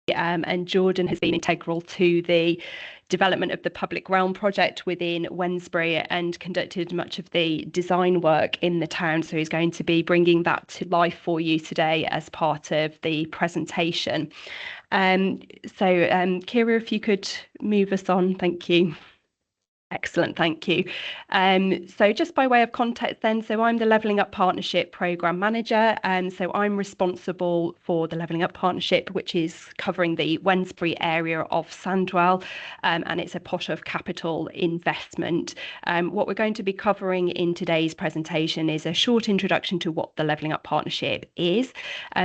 and Jordan has been integral to the development of the public realm project within Wednesbury and conducted much of the design work in the town. So he's going to be bringing that to life for you today as part of the presentation. Kira, if you could move us on, thank you. Excellent, thank you. So just by way of context then, so I'm the Levelling Up Partnership Programme Manager, and so I'm responsible for the Levelling Up Partnership, which is covering the Wednesbury area of Sandwell, and it's a pot of capital investment. What we're going to be covering in today's presentation is a short introduction to what the Levelling Up Partnership is.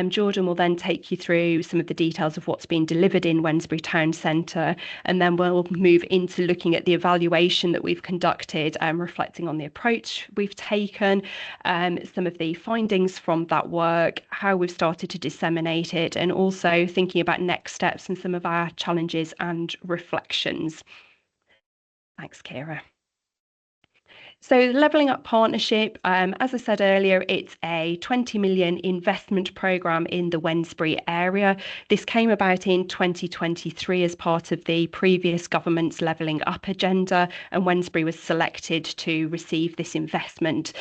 Jordan will then take you through some of the details of what's been delivered in Wednesbury Town Centre, and then we'll move into looking at the evaluation that we've conducted, reflecting on the approach we've taken, some of the findings from that work, how we've started to disseminate it, and also thinking about next steps and some of our challenges and reflections. Thanks, Kira. So the Levelling Up Partnership, as I said earlier, it's a 20 million investment programme in the Wednesbury area. This came about in 2023 as part of the previous government's Levelling Up agenda, and Wednesbury was selected to receive this investment.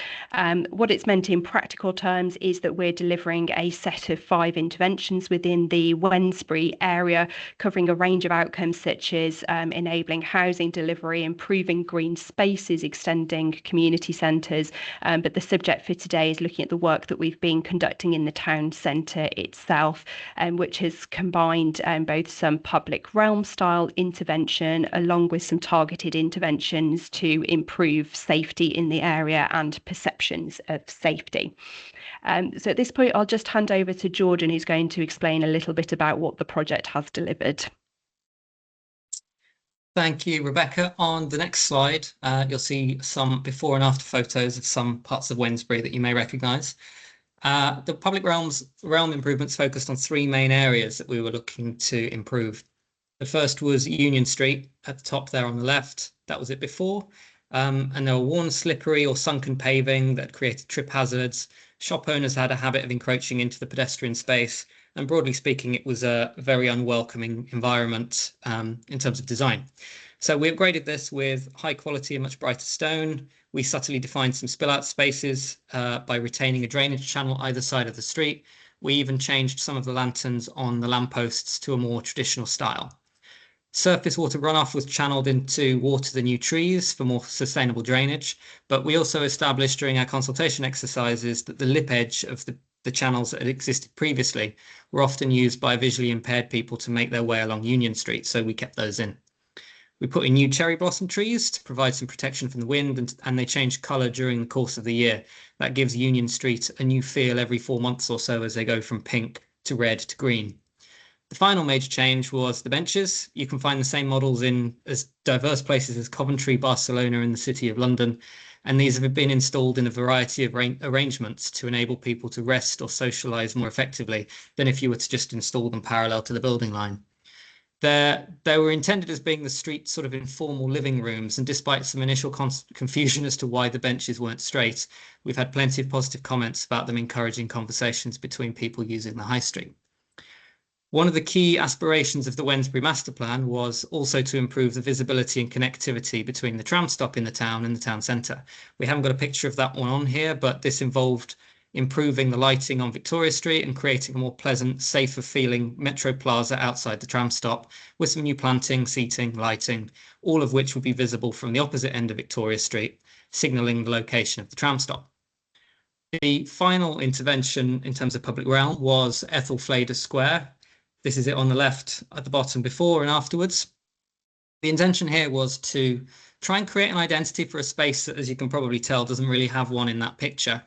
What it's meant in practical terms is that we're delivering a set of 5 interventions within the Wednesbury area, covering a range of outcomes such as enabling housing delivery, improving green spaces, extending community centres, but the subject for today is looking at the work that we've been conducting in the town centre itself, which has combined both some public realm style intervention along with some targeted interventions to improve safety in the area and perceptions of safety. So at this point I'll just hand over to Jordan, who's going to explain a little bit about what the project has delivered. Thank you, Rebecca. On the next slide, you'll see some before and after photos of some parts of Wednesbury that you may recognise. The public realm improvements focused on 3 main areas that we were looking to improve. The first was Union Street at the top there on the left. That was it before. And there were worn, slippery or sunken paving that created trip hazards. Shop owners had a habit of encroaching into the pedestrian space. And broadly speaking, it was a very unwelcoming environment in terms of design. So we upgraded this with high quality and much brighter stone. We subtly defined some spill out spaces by retaining a drainage channel either side of the street. We even changed some of the lanterns on the lampposts to a more traditional style. Surface water runoff was channeled into water the new trees for more sustainable drainage, but we also established during our consultation exercises that the lip edge of the channels that had existed previously were often used by visually impaired people to make their way along Union Street, so we kept those in. We put in new cherry blossom trees to provide some protection from the wind, and they change colour during the course of the year. That gives Union Street a new feel every 4 months or so as they go from pink to red to green. The final major change was the benches. You can find the same models in as diverse places as Coventry, Barcelona, and the City of London. And these have been installed in a variety of arrangements to enable people to rest or socialise more effectively than if you were to just install them parallel to the building line. They were intended as being the street sort of informal living rooms, and despite some initial confusion as to why the benches weren't straight, we've had plenty of positive comments about them encouraging conversations between people using the high street. One of the key aspirations of the Wednesbury Master Plan was also to improve the visibility and connectivity between the tram stop in the town and the town centre. We haven't got a picture of that one on here, but this involved improving the lighting on Victoria Street and creating a more pleasant, safer feeling Metro Plaza outside the tram stop with some new planting, seating, lighting, all of which would be visible from the opposite end of Victoria Street, signalling the location of the tram stop. The final intervention in terms of public realm was Ethel Flader Square. This is it on the left at the bottom before and afterwards. The intention here was to try and create an identity for a space that, as you can probably tell, doesn't really have one in that picture.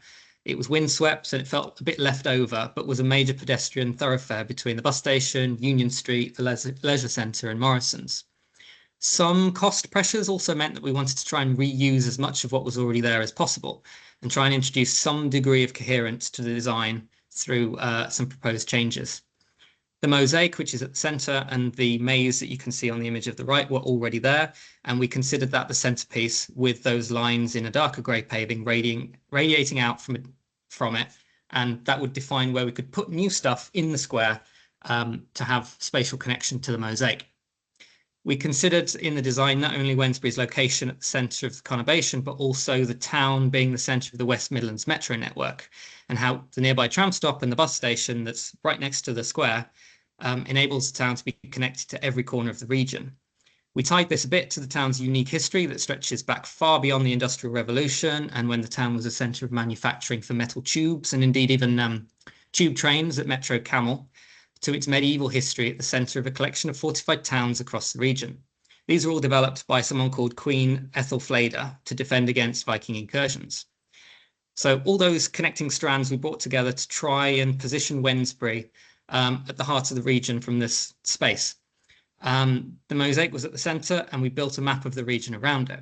It was windswept and it felt a bit left over, but was a major pedestrian thoroughfare between the bus station, Union Street, the leisure centre and Morrison's. Some cost pressures also meant that we wanted to try and reuse as much of what was already there as possible and try and introduce some degree of coherence to the design through some proposed changes. The mosaic, which is at the centre, and the maze that you can see on the image of the right were already there, and we considered that the centrepiece with those lines in a darker grey paving radiating out from it, and that would define where we could put new stuff in the square to have spatial connection to the mosaic. We considered in the design not only Wednesbury's location at the centre of the conurbation, but also the town being the centre of the West Midlands metro network, and how the nearby tram stop and the bus station that's right next to the square enables the town to be connected to every corner of the region. We tied this a bit to the town's unique history that stretches back far beyond the Industrial Revolution, and when the town was a centre of manufacturing for metal tubes and indeed even tube trains at Metro Camel, to its medieval history at the centre of a collection of fortified towns across the region. These are all developed by someone called Queen Ethelfleda to defend against Viking incursions. So all those connecting strands we brought together to try and position Wednesbury at the heart of the region from this space. The mosaic was at the centre, and we built a map of the region around it.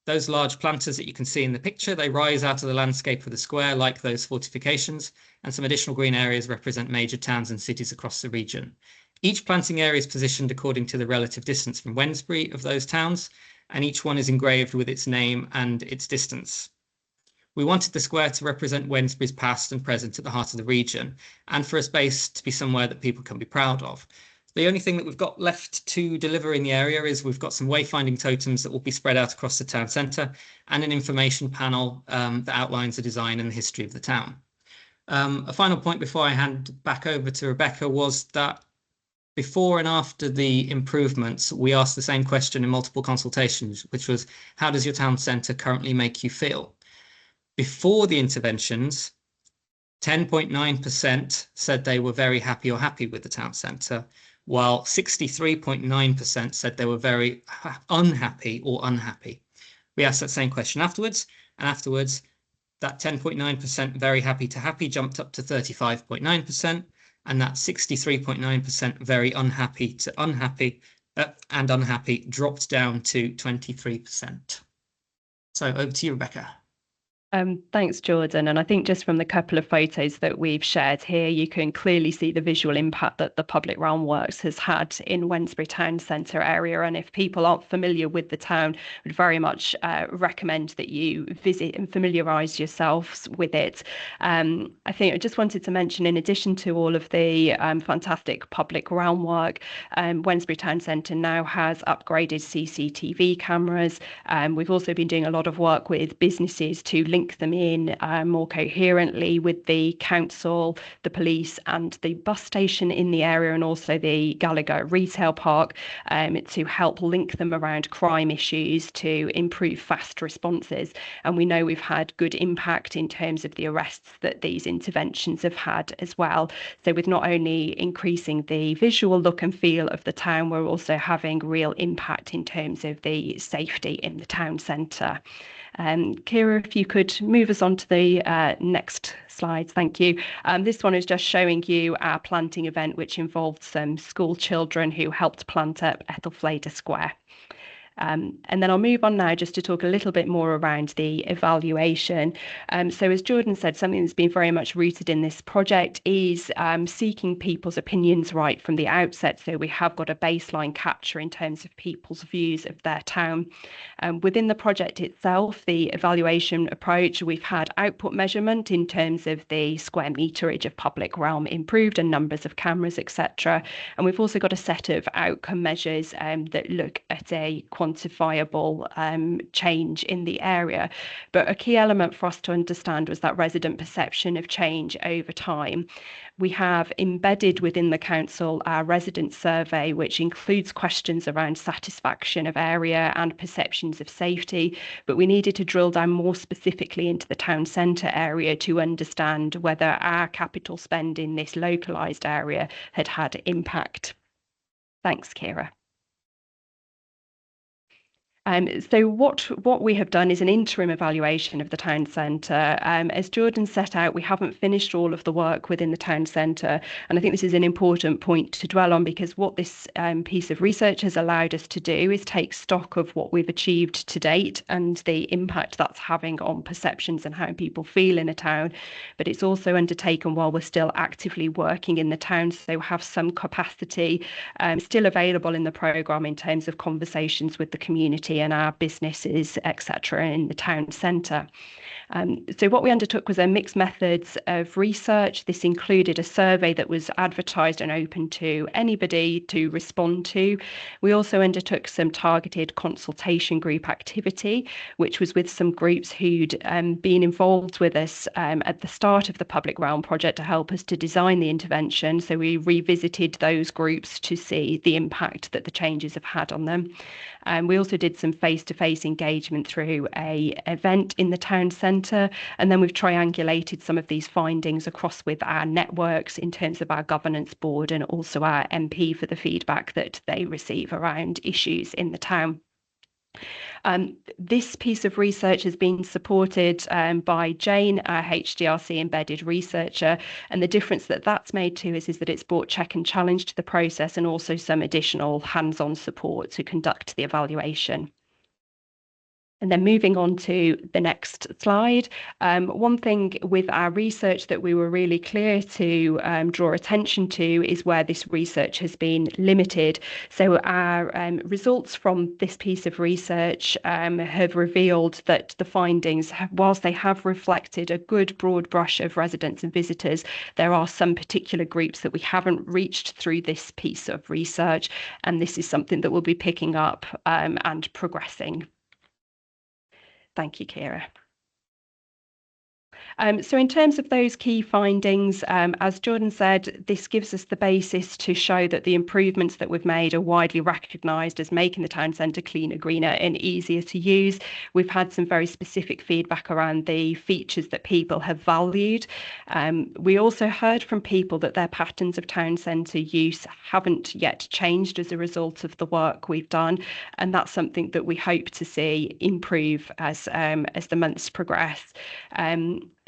Those large planters that you can see in the picture, they rise out of the landscape of the square like those fortifications, and some additional green areas represent major towns and cities across the region. Each planting area is positioned according to the relative distance from Wednesbury of those towns, and each one is engraved with its name and its distance. We wanted the square to represent Wednesbury's past and present at the heart of the region, and for a space to be somewhere that people can be proud of. The only thing that we've got left to deliver in the area is we've got some wayfinding totems that will be spread out across the town centre, and an information panel that outlines the design and the history of the town. A final point before I hand back over to Rebecca was that before and after the improvements, we asked the same question in multiple consultations, which was, how does your town centre currently make you feel? Before the interventions, 10.9% said they were very happy or happy with the town centre, while 63.9% said they were very unhappy or unhappy. We asked that same question afterwards, and afterwards that 10.9% very happy to happy jumped up to 35.9%, and that 63.9% very unhappy to unhappy and unhappy dropped down to 23%. So over to you, Rebecca. Thanks, Jordan. And I think just from the couple of photos that we've shared here, you can clearly see the visual impact that the public realm works has had in Wednesbury town centre area. And if people aren't familiar with the town, I would very much recommend that you visit and familiarise yourselves with it. I think I just wanted to mention, in addition to all of the fantastic public realm work, Wednesbury town centre now has upgraded CCTV cameras. We've also been doing a lot of work with businesses to link them in more coherently with the council, the police and the bus station in the area, and also the Gallagher retail park, to help link them around crime issues to improve fast responses. And we know we've had good impact in terms of the arrests that these interventions have had as well. So with not only increasing the visual look and feel of the town, we're also having real impact in terms of the safety in the town centre. Kira, if you could move us on to the next slides, thank you. This one is just showing you our planting event, which involved some school children who helped plant up Ethelfleda Square. And then I'll move on now just to talk a little bit more around the evaluation. So as Jordan said, something that's been very much rooted in this project is seeking people's opinions right from the outset. So we have got a baseline capture in terms of people's views of their town. Within the project itself, the evaluation approach, we've had output measurement in terms of the square meterage of public realm improved and numbers of cameras, etc. And we've also got a set of outcome measures that look at a quantifiable change in the area. But a key element for us to understand was that resident perception of change over time. We have embedded within the council our resident survey, which includes questions around satisfaction of area and perceptions of safety, but we needed to drill down more specifically into the town centre area to understand whether our capital spend in this localised area had had impact. Thanks, Kira. So what we have done is an interim evaluation of the town centre. As Jordan set out, we haven't finished all of the work within the town centre, and I think this is an important point to dwell on, because what this piece of research has allowed us to do is take stock of what we've achieved to date and the impact that's having on perceptions and how people feel in a town. But it's also undertaken while we're still actively working in the town, so have some capacity still available in the programme in terms of conversations with the community community and our businesses, etc., in the town centre. So what we undertook was a mixed methods of research. This included a survey that was advertised and open to anybody to respond to. We also undertook some targeted consultation group activity, which was with some groups who'd been involved with us at the start of the Public Realm project to help us to design the intervention. So we revisited those groups to see the impact that the changes have had on them. We also did some face-to-face engagement through an event in the town centre, and then we've triangulated some of these findings across with our networks in terms of our governance board and also our MP for the feedback that they receive around issues in the town. This piece of research has been supported by Jane, our HDRC embedded researcher, and the difference that that's made to us is that it's brought check and challenge to the process and also some additional hands-on support to conduct the evaluation. And then moving on to the next slide, one thing with our research that we were really clear to draw attention to is where this research has been limited. So our results from this piece of research have revealed that the findings, whilst they have reflected a good broad brush of residents and visitors, there are some particular groups that we haven't reached through this piece of research, and this is something that we'll be picking up and progressing. Thank you, Kira. So in terms of those key findings, as Jordan said, this gives us the basis to show that the improvements that we've made are widely recognised as making the town centre cleaner, greener and easier to use. We've had some very specific feedback around the features that people have valued. We also heard from people that their patterns of town centre use haven't yet changed as a result of the work we've done, and that's something that we hope to see improve as the months progress.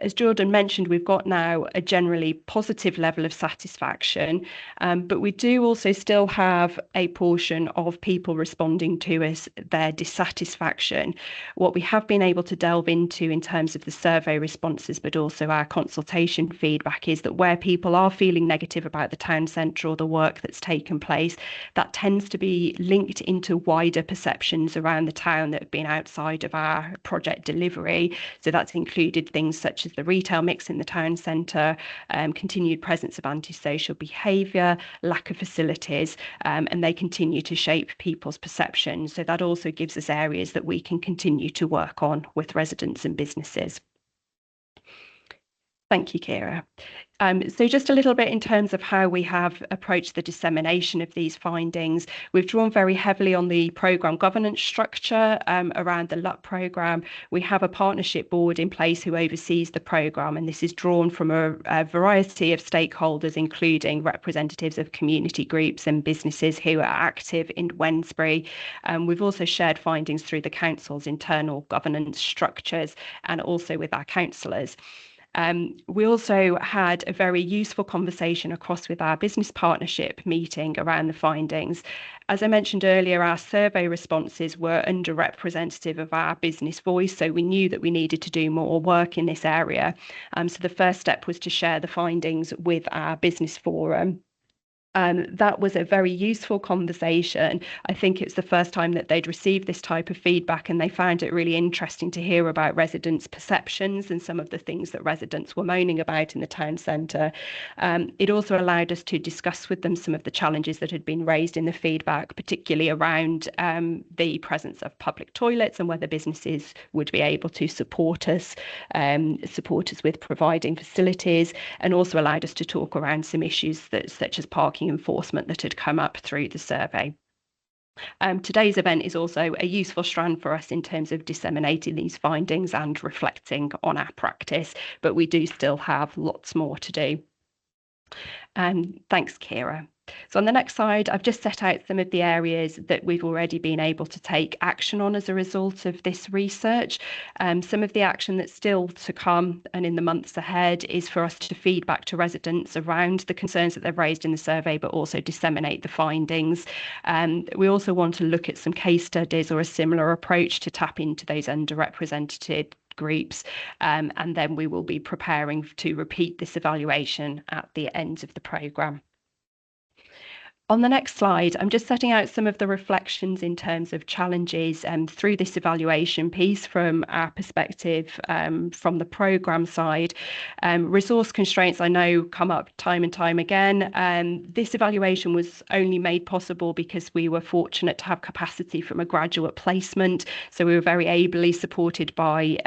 As Jordan mentioned, we've got now a generally positive level of satisfaction, but we do also still have a portion of people responding to us, their dissatisfaction. What we have been able to delve into in terms of the survey responses, but also our consultation feedback, is that where people are feeling negative about the town centre or the work that's taken place, that tends to be linked into wider perceptions around the town that have been outside of our project delivery. So that's included things such as the retail mix in the town centre, continued presence of antisocial behaviour, lack of facilities, and they continue to shape people's perceptions. So that also gives us areas that we can continue to work on with residents and businesses. Thank you, Kira. So just a little bit in terms of how we have approached the dissemination of these findings. We've drawn very heavily on the programme governance structure around the LUT programme. We have a partnership board in place who oversees the programme, and this is drawn from a variety of stakeholders, including representatives of community groups and businesses who are active in Wednesbury. We've also shared findings through the council's internal governance structures and also with our councillors. We also had a very useful conversation across with our business partnership meeting around the findings. As I mentioned earlier, our survey responses were underrepresentative of our business voice, so we knew that we needed to do more work in this area. So the first step was to share the findings with our business forum. That was a very useful conversation. I think it's the first time that they'd received this type of feedback, and they found it really interesting to hear about residents' perceptions and some of the things that residents were moaning about in the town centre. It also allowed us to discuss with them some of the challenges that had been raised in the feedback, particularly around the presence of public toilets and whether businesses would be able to support us with providing facilities, and also allowed us to talk around some issues such as parking enforcement that had come up through the survey. Today's event is also a useful strand for us in terms of disseminating these findings and reflecting on our practice, but we do still have lots more to do. Thanks, Kira. So on the next slide, I've just set out some of the areas that we've already been able to take action on as a result of this research. Some of the action that's still to come and in the months ahead is for us to feed back to residents around the concerns that they've raised in the survey, but also disseminate the findings. We also want to look at some case studies or a similar approach to tap into those underrepresented groups, and then we will be preparing to repeat this evaluation at the end of the programme. On the next slide, I'm just setting out some of the reflections in terms of challenges through this evaluation piece from our perspective from the programme side. Resource constraints I know come up time and time again. This evaluation was only made possible because we were fortunate to have capacity from a graduate placement. So we were very ably supported by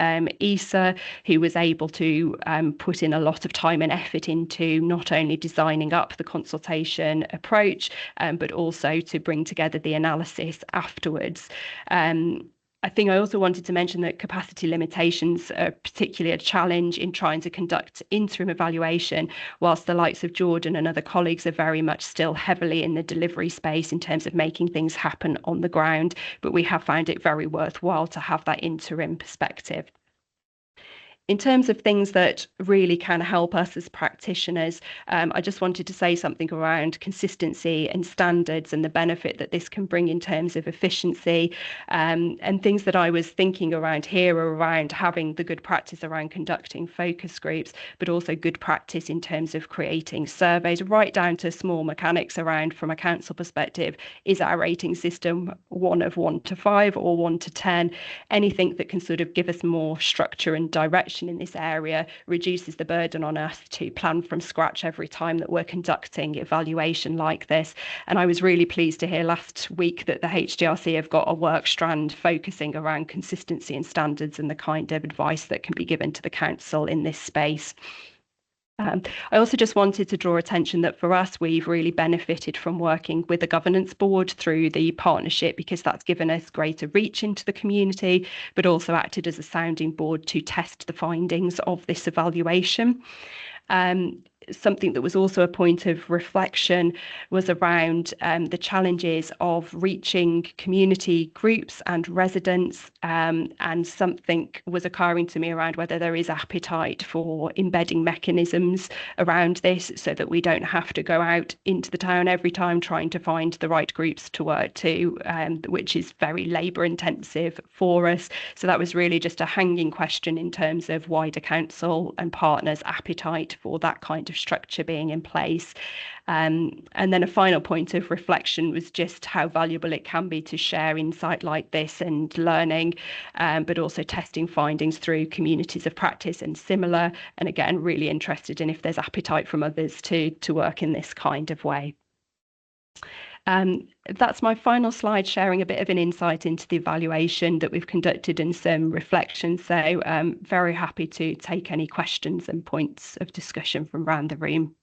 ESA, who was able to put in a lot of time and effort into not only designing up the consultation approach, but also to bring together the analysis afterwards. I think I also wanted to mention that capacity limitations are particularly a challenge in trying to conduct interim evaluation, whilst the likes of Jordan and other colleagues are very much still heavily in the delivery space in terms of making things happen on the ground. But we have found it very worthwhile to have that interim perspective. In terms of things that really can help us as practitioners, I just wanted to say something around consistency and standards and the benefit that this can bring in terms of efficiency, and things that I was thinking around here are around having the good practice around conducting focus groups, but also good practice in terms of creating surveys, right down to small mechanics around, from a council perspective, is our rating system 1 of 1 to 5 or 1 to 10? Anything that can sort of give us more structure and direction in this area reduces the burden on us to plan from scratch every time that we're conducting evaluation like this. And I was really pleased to hear last week that the HDRC have got a work strand focusing around consistency and standards and the kind of advice that can be given to the council in this space. I also just wanted to draw attention that for us, we've really benefited from working with the governance board through the partnership, because that's given us greater reach into the community, but also acted as a sounding board to test the findings of this evaluation. Something that was also a point of reflection was around the challenges of reaching community groups and residents, and something was occurring to me around whether there is appetite for embedding mechanisms around this, so that we don't have to go out into the town every time trying to find the right groups to work to, which is very labour intensive for us. So that was really just a hanging question in terms of wider council and partners' appetite for that kind of structure being in place. And then a final point of reflection was just how valuable it can be to share insight like this and learning, but also testing findings through communities of practice and similar. And again, really interested in if there's appetite from others to work in this kind of way. That's my final slide, sharing a bit of an insight into the evaluation that we've conducted and some reflections. So very happy to take any questions and points of discussion from around the room.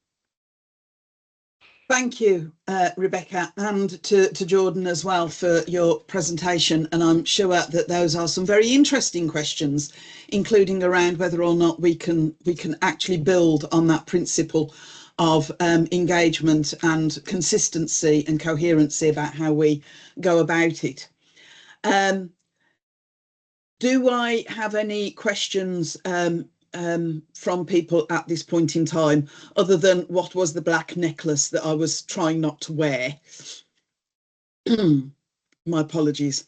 Thank you, Rebecca, and to Jordan as well for your presentation. And I'm sure that those are some very interesting questions, including around whether or not we can actually build on that principle of engagement and consistency and coherency about how we go about it. Do I have any questions from people at this point in time, other than what was the black necklace that I was trying not to wear? My apologies.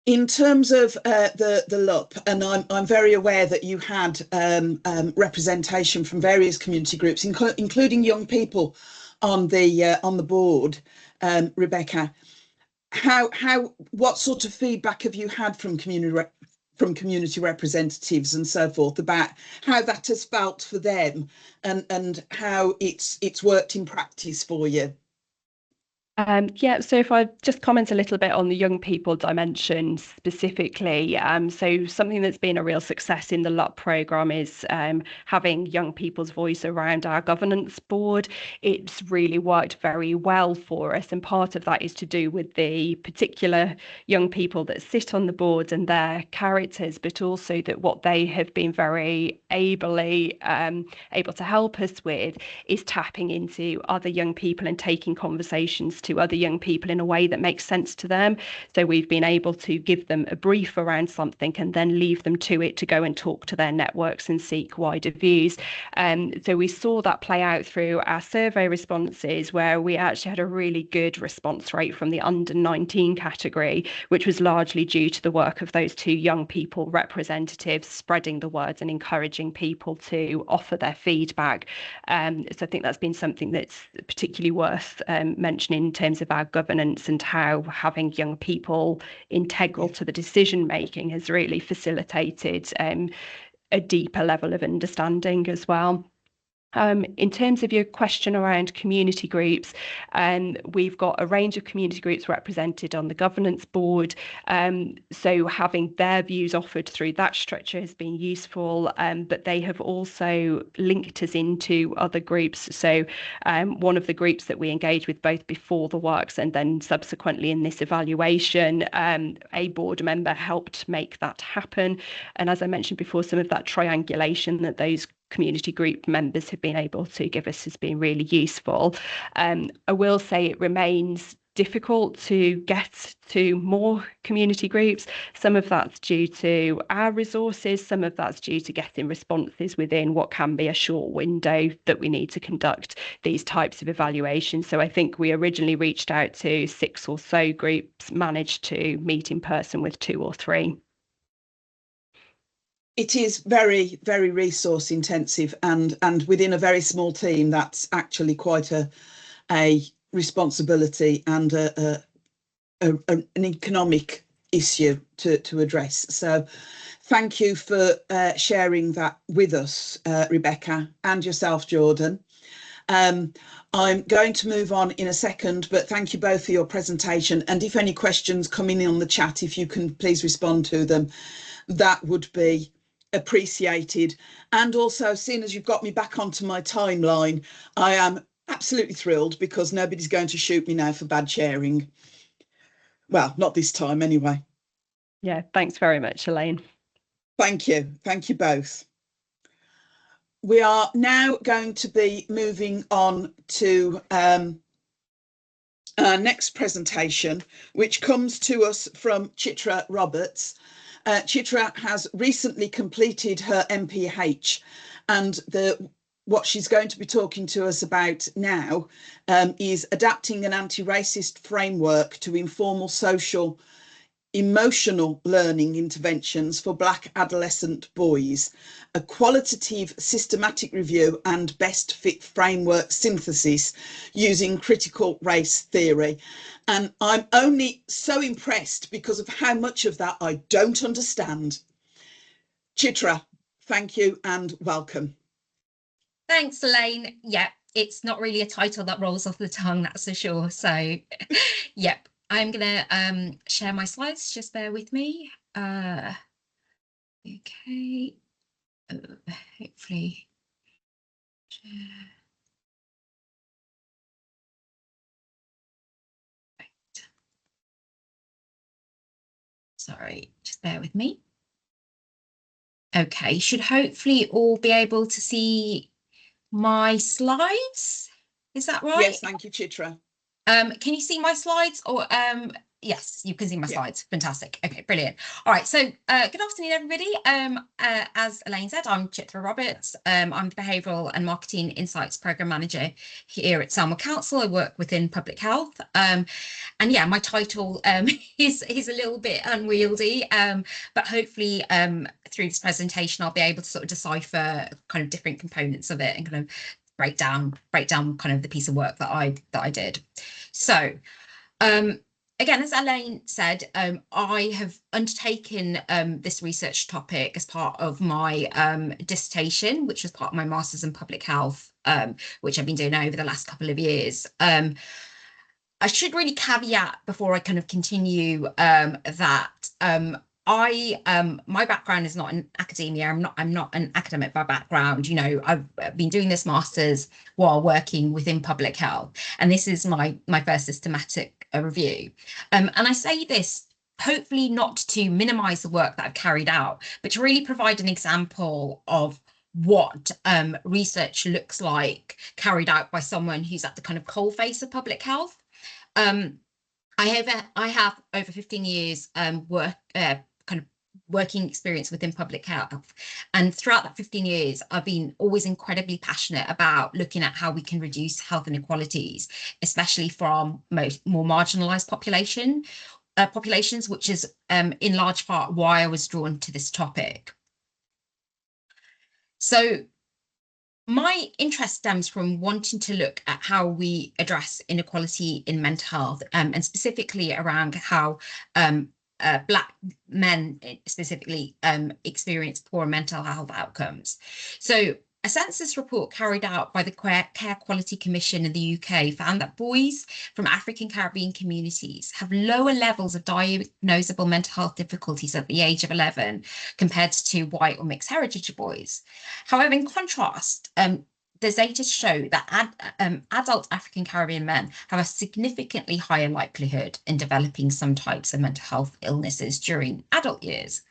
In terms of the LUP, and I'm very aware that you had representation from various community groups, including young people on the board, Rebecca. What sort of feedback have you had from community representatives and so forth about how that has felt for them, and how it's worked in practice for you? Yeah, so if I just comment a little bit on the young people dimension specifically, so something that's been a real success in the LUP programme is having young people's voice around our governance board. It's really worked very well for us, and part of that is to do with the particular young people that sit on the board and their characters, but also that what they have been very ably able to help us with is tapping into other young people and taking conversations to other young people in a way that makes sense to them. So we've been able to give them a brief around something and then leave them to it to go and talk to their networks and seek wider views. So we saw that play out through our survey responses, where we actually had a really good response rate from the under 19 category, which was largely due to the work of those two young people representatives spreading the words and encouraging people to offer their feedback. So I think that's been something that's particularly worth mentioning in terms of our governance, and how having young people integral to the decision making has really facilitated a deeper level of understanding as well. In terms of your question around community groups, we've got a range of community groups represented on the governance board. So having their views offered through that structure has been useful, but they have also linked us into other groups. So one of the groups that we engage with both before the works and then subsequently in this evaluation, a board member helped make that happen. And as I mentioned before, some of that triangulation that those community group members have been able to give us has been really useful. I will say it remains difficult to get to more community groups. Some of that's due to our resources, some of that's due to getting responses within what can be a short window that we need to conduct these types of evaluations. So I think we originally reached out to 6 or so groups, managed to meet in person with 2 or 3. It is very, very resource intensive, and within a very small team, that's actually quite a responsibility and an economic issue to address. So thank you for sharing that with us, Rebecca, and yourself, Jordan. I'm going to move on in a second, but thank you both for your presentation. And if any questions come in on the chat, if you can please respond to them, that would be appreciated. And also, seeing as you've got me back onto my timeline, I am absolutely thrilled because nobody's going to shoot me now for bad sharing. Well, not this time anyway. Yeah, thanks very much, Elaine. Thank you both. We are now going to be moving on to our next presentation, which comes to us from Chitra Roberts. Chitra has recently completed her MPH, and what she's going to be talking to us about now is adapting an anti-racist framework to informal social emotional learning interventions for Black adolescent boys, a qualitative systematic review and best fit framework synthesis using critical race theory. And I'm only so impressed because of how much of that I don't understand. Chitra, thank you and welcome. Thanks, Elaine. Yeah, it's not really a title that rolls off the tongue, that's for sure. So, yep. I'm going to share my slides, just bear with me. Okay, hopefully. Right. Sorry, just bear with me. Okay, should hopefully all be able to see my slides. Is that right? Yes, thank you, Chitra. Can you see my slides? Or yes, you can see my slides. Fantastic. Okay, brilliant. All right, so good afternoon, everybody. As Elaine said, I'm Chitra Roberts. I'm the Behavioural and Marketing Insights Programme Manager here at Sandwell Council. I work within public health. And yeah, my title is a little bit unwieldy, but hopefully through this presentation, I'll be able to sort of decipher kind of different components of it and kind of break down kind of the piece of work that I did. So again, as Elaine said, I have undertaken this research topic as part of my dissertation, which was part of my Masters in Public Health, which I've been doing over the last couple of years. I should really caveat before I kind of continue that my background is not in academia. I'm not an academic by background. You know, I've been doing this master's while working within public health, and this is my first systematic review. And I say this hopefully not to minimise the work that I've carried out, but to really provide an example of what research looks like carried out by someone who's at the kind of coalface of public health. I have over 15 years working experience within public health, and throughout that 15 years I've been always incredibly passionate about looking at how we can reduce health inequalities, especially from more marginalized populations, which is in large part why I was drawn to this topic. So my interest stems from wanting to look at how we address inequality in mental health, and specifically around how Black men specifically experience poor mental health outcomes. So a census report carried out by the Care Quality Commission in the UK found that boys from African Caribbean communities have lower levels of diagnosable mental health difficulties at the age of 11 compared to white or mixed heritage boys. However, in contrast, the data show that adult African Caribbean men have a significantly higher likelihood in developing some types of mental health illnesses during adult years.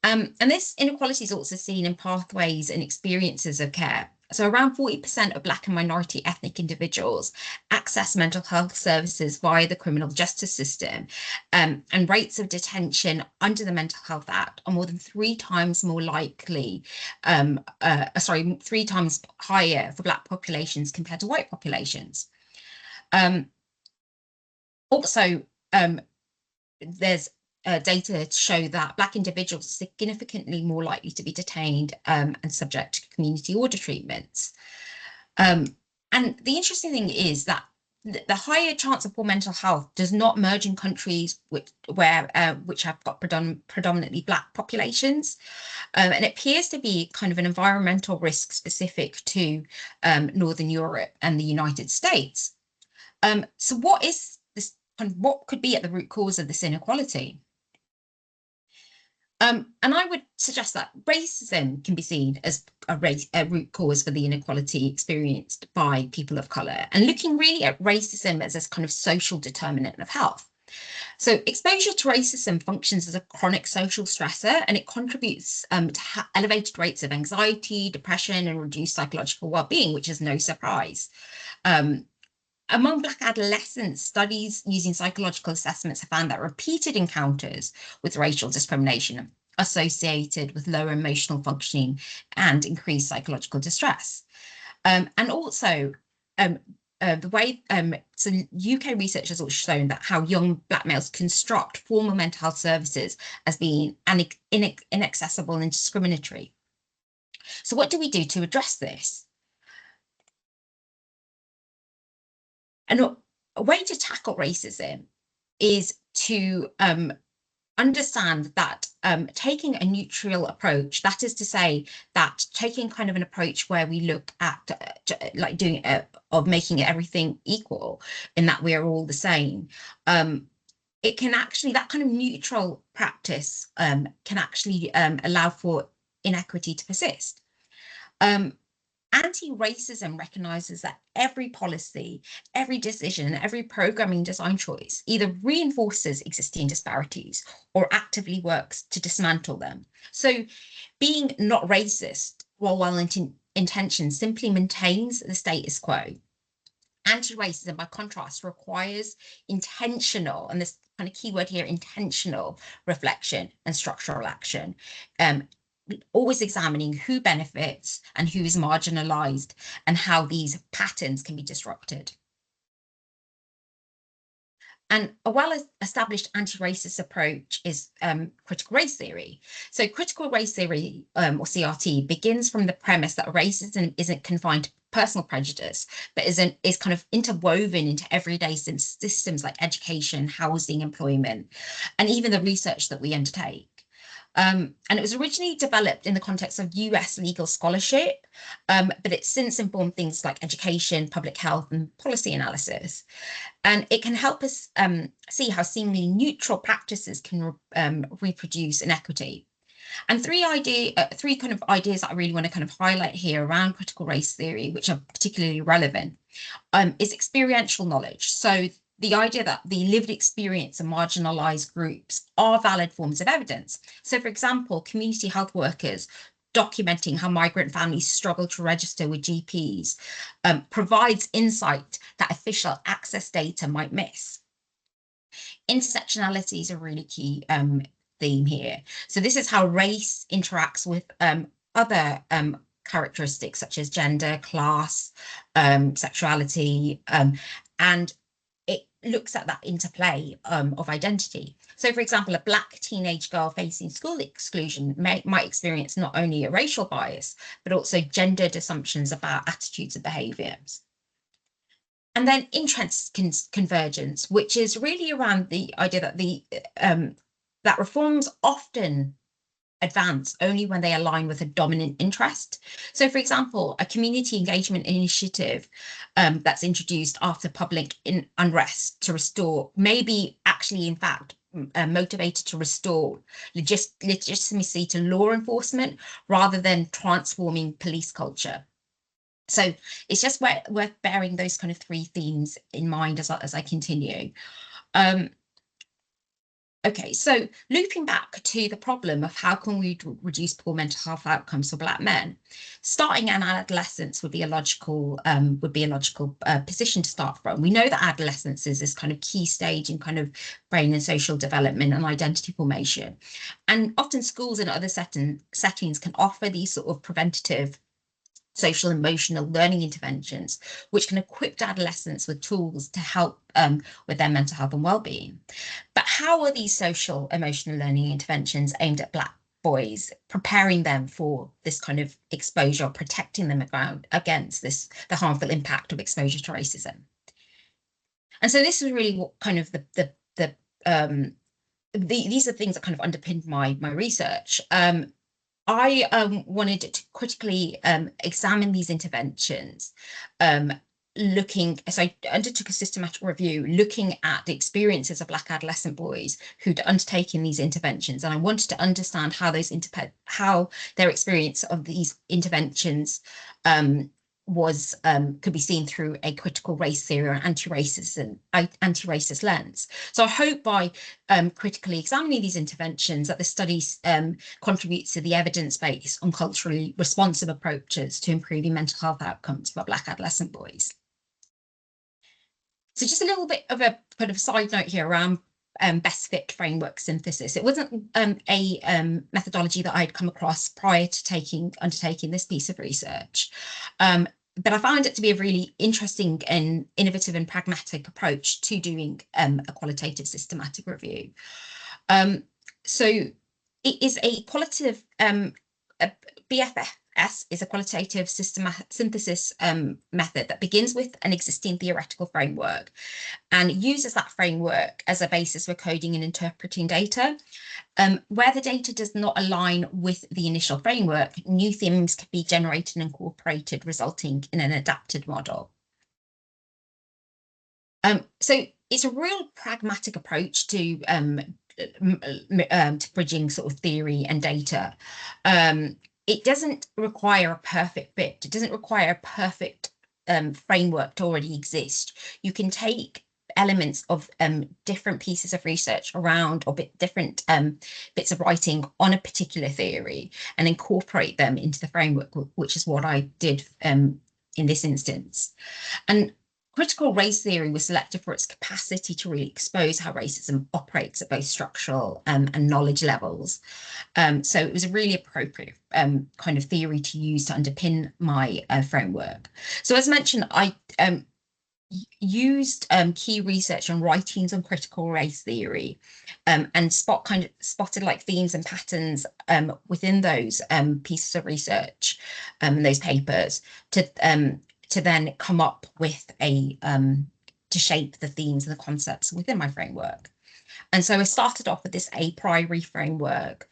And this inequality is also seen in pathways and experiences of care. So around 40% of Black and minority ethnic individuals access mental health services via the criminal justice system, and rates of detention under the Mental Health Act are more than 3 times more likely, 3 times higher for Black populations compared to white populations. There's data to show that Black individuals are significantly more likely to be detained and subject to community order treatments. And the interesting thing is that the higher chance of poor mental health does not merge in countries which have got predominantly Black populations, and it appears to be kind of an environmental risk specific to Northern Europe and the United States. So what is this? What could be at the root cause of this inequality? And I would suggest that racism can be seen as a root cause for the inequality experienced by people of colour, and looking really at racism as this kind of social determinant of health. So exposure to racism functions as a chronic social stressor, and it contributes to elevated rates of anxiety, depression, and reduced psychological well-being, which is no surprise. Among Black adolescents, studies using psychological assessments have found that repeated encounters with racial discrimination are associated with lower emotional functioning and increased psychological distress. And also, the way, so UK research has also shown that how young Black males construct formal mental health services as being inaccessible and discriminatory. So what do we do to address this? And a way to tackle racism is to understand that taking a neutral approach, that is to say that taking kind of an approach where we look at like doing of making everything equal in that we are all the same, it can actually, that kind of neutral practice can actually allow for inequity to persist. Anti-racism recognises that every policy, every decision, every programming design choice either reinforces existing disparities or actively works to dismantle them. So being not racist, while well-intentioned, simply maintains the status quo. Anti-racism, by contrast, requires intentional, and this kind of key word here, intentional reflection and structural action. Always examining who benefits and who is marginalized and how these patterns can be disrupted. And a well-established anti-racist approach is critical race theory. So critical race theory, or CRT, begins from the premise that racism isn't confined to personal prejudice, but is kind of interwoven into everyday systems like education, housing, employment, and even the research that we undertake. And it was originally developed in the context of US legal scholarship, but it's since informed things like education, public health, and policy analysis. And it can help us see how seemingly neutral practices can reproduce inequity. And three kind of ideas that I really want to kind of highlight here around critical race theory, which are particularly relevant, is experiential knowledge. So the idea that the lived experience of marginalized groups are valid forms of evidence. So, for example, community health workers documenting how migrant families struggle to register with GPs provides insight that official access data might miss. Intersectionality is a really key theme here. So this is how race interacts with other characteristics such as gender, class, sexuality, and it looks at that interplay of identity. So, for example, a Black teenage girl facing school exclusion might experience not only a racial bias, but also gendered assumptions about attitudes and behaviours. And then interest convergence, which is really around the idea that that reforms often advance only when they align with a dominant interest. So, for example, a community engagement initiative that's introduced after public unrest to restore, maybe actually, in fact, motivated to restore legitimacy to law enforcement rather than transforming police culture. So it's just worth bearing those kind of three themes in mind as I continue. Okay, so looping back to the problem of how can we reduce poor mental health outcomes for Black men, starting in adolescence would be a logical position to start from. We know that adolescence is this kind of key stage in kind of brain and social development and identity formation, and often schools and other settings can offer these sort of preventative social emotional learning interventions, which can equip adolescents with tools to help with their mental health and well-being. But how are these social emotional learning interventions aimed at Black boys preparing them for this kind of exposure, protecting them against the harmful impact of exposure to racism? And so this is really what kind of these are things that kind of underpinned my research. I wanted to critically examine these interventions, so I undertook a systematic review looking at the experiences of Black adolescent boys who'd undertaken these interventions, and I wanted to understand how how their experience of these interventions could be seen through a critical race theory or anti-racist lens. So I hope by critically examining these interventions that the studies contributes to the evidence base on culturally responsive approaches to improving mental health outcomes for Black adolescent boys. So just a little bit of a kind of side note here around best fit framework synthesis. It wasn't a methodology that I'd come across prior to undertaking this piece of research. But I found it to be a really interesting and innovative and pragmatic approach to doing a qualitative systematic review. So it is a qualitative, BFS is a qualitative synthesis method that begins with an existing theoretical framework and uses that framework as a basis for coding and interpreting data. Where the data does not align with the initial framework, new themes can be generated and incorporated, resulting in an adapted model. So it's a real pragmatic approach to bridging sort of theory and data. It doesn't require a perfect fit. It doesn't require a perfect framework to already exist. You can take elements of different pieces of research around or different bits of writing on a particular theory and incorporate them into the framework, which is what I did in this instance. And critical race theory was selected for its capacity to really expose how racism operates at both structural and knowledge levels. So it was a really appropriate kind of theory to use to underpin my framework. So as mentioned, I used key research and writings on critical race theory and spotted like themes and patterns within those pieces of research and those papers to then come up with to shape the themes and the concepts within my framework. And so I started off with this a priori framework,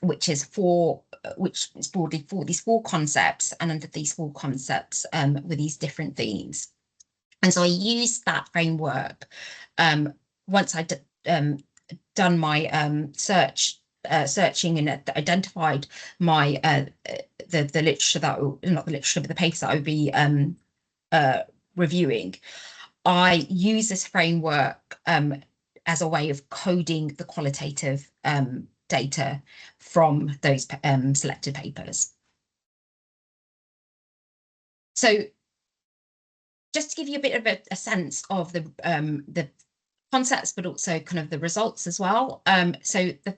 which is broadly for these four concepts, and under these four concepts with these different themes. And so I used that framework once I'd done my searching and identified my the literature that, not the literature, but the papers that I would be reviewing. I use this framework as a way of coding the qualitative data from those selected papers. So just to give you a bit of a sense of the concepts, but also kind of the results as well. So the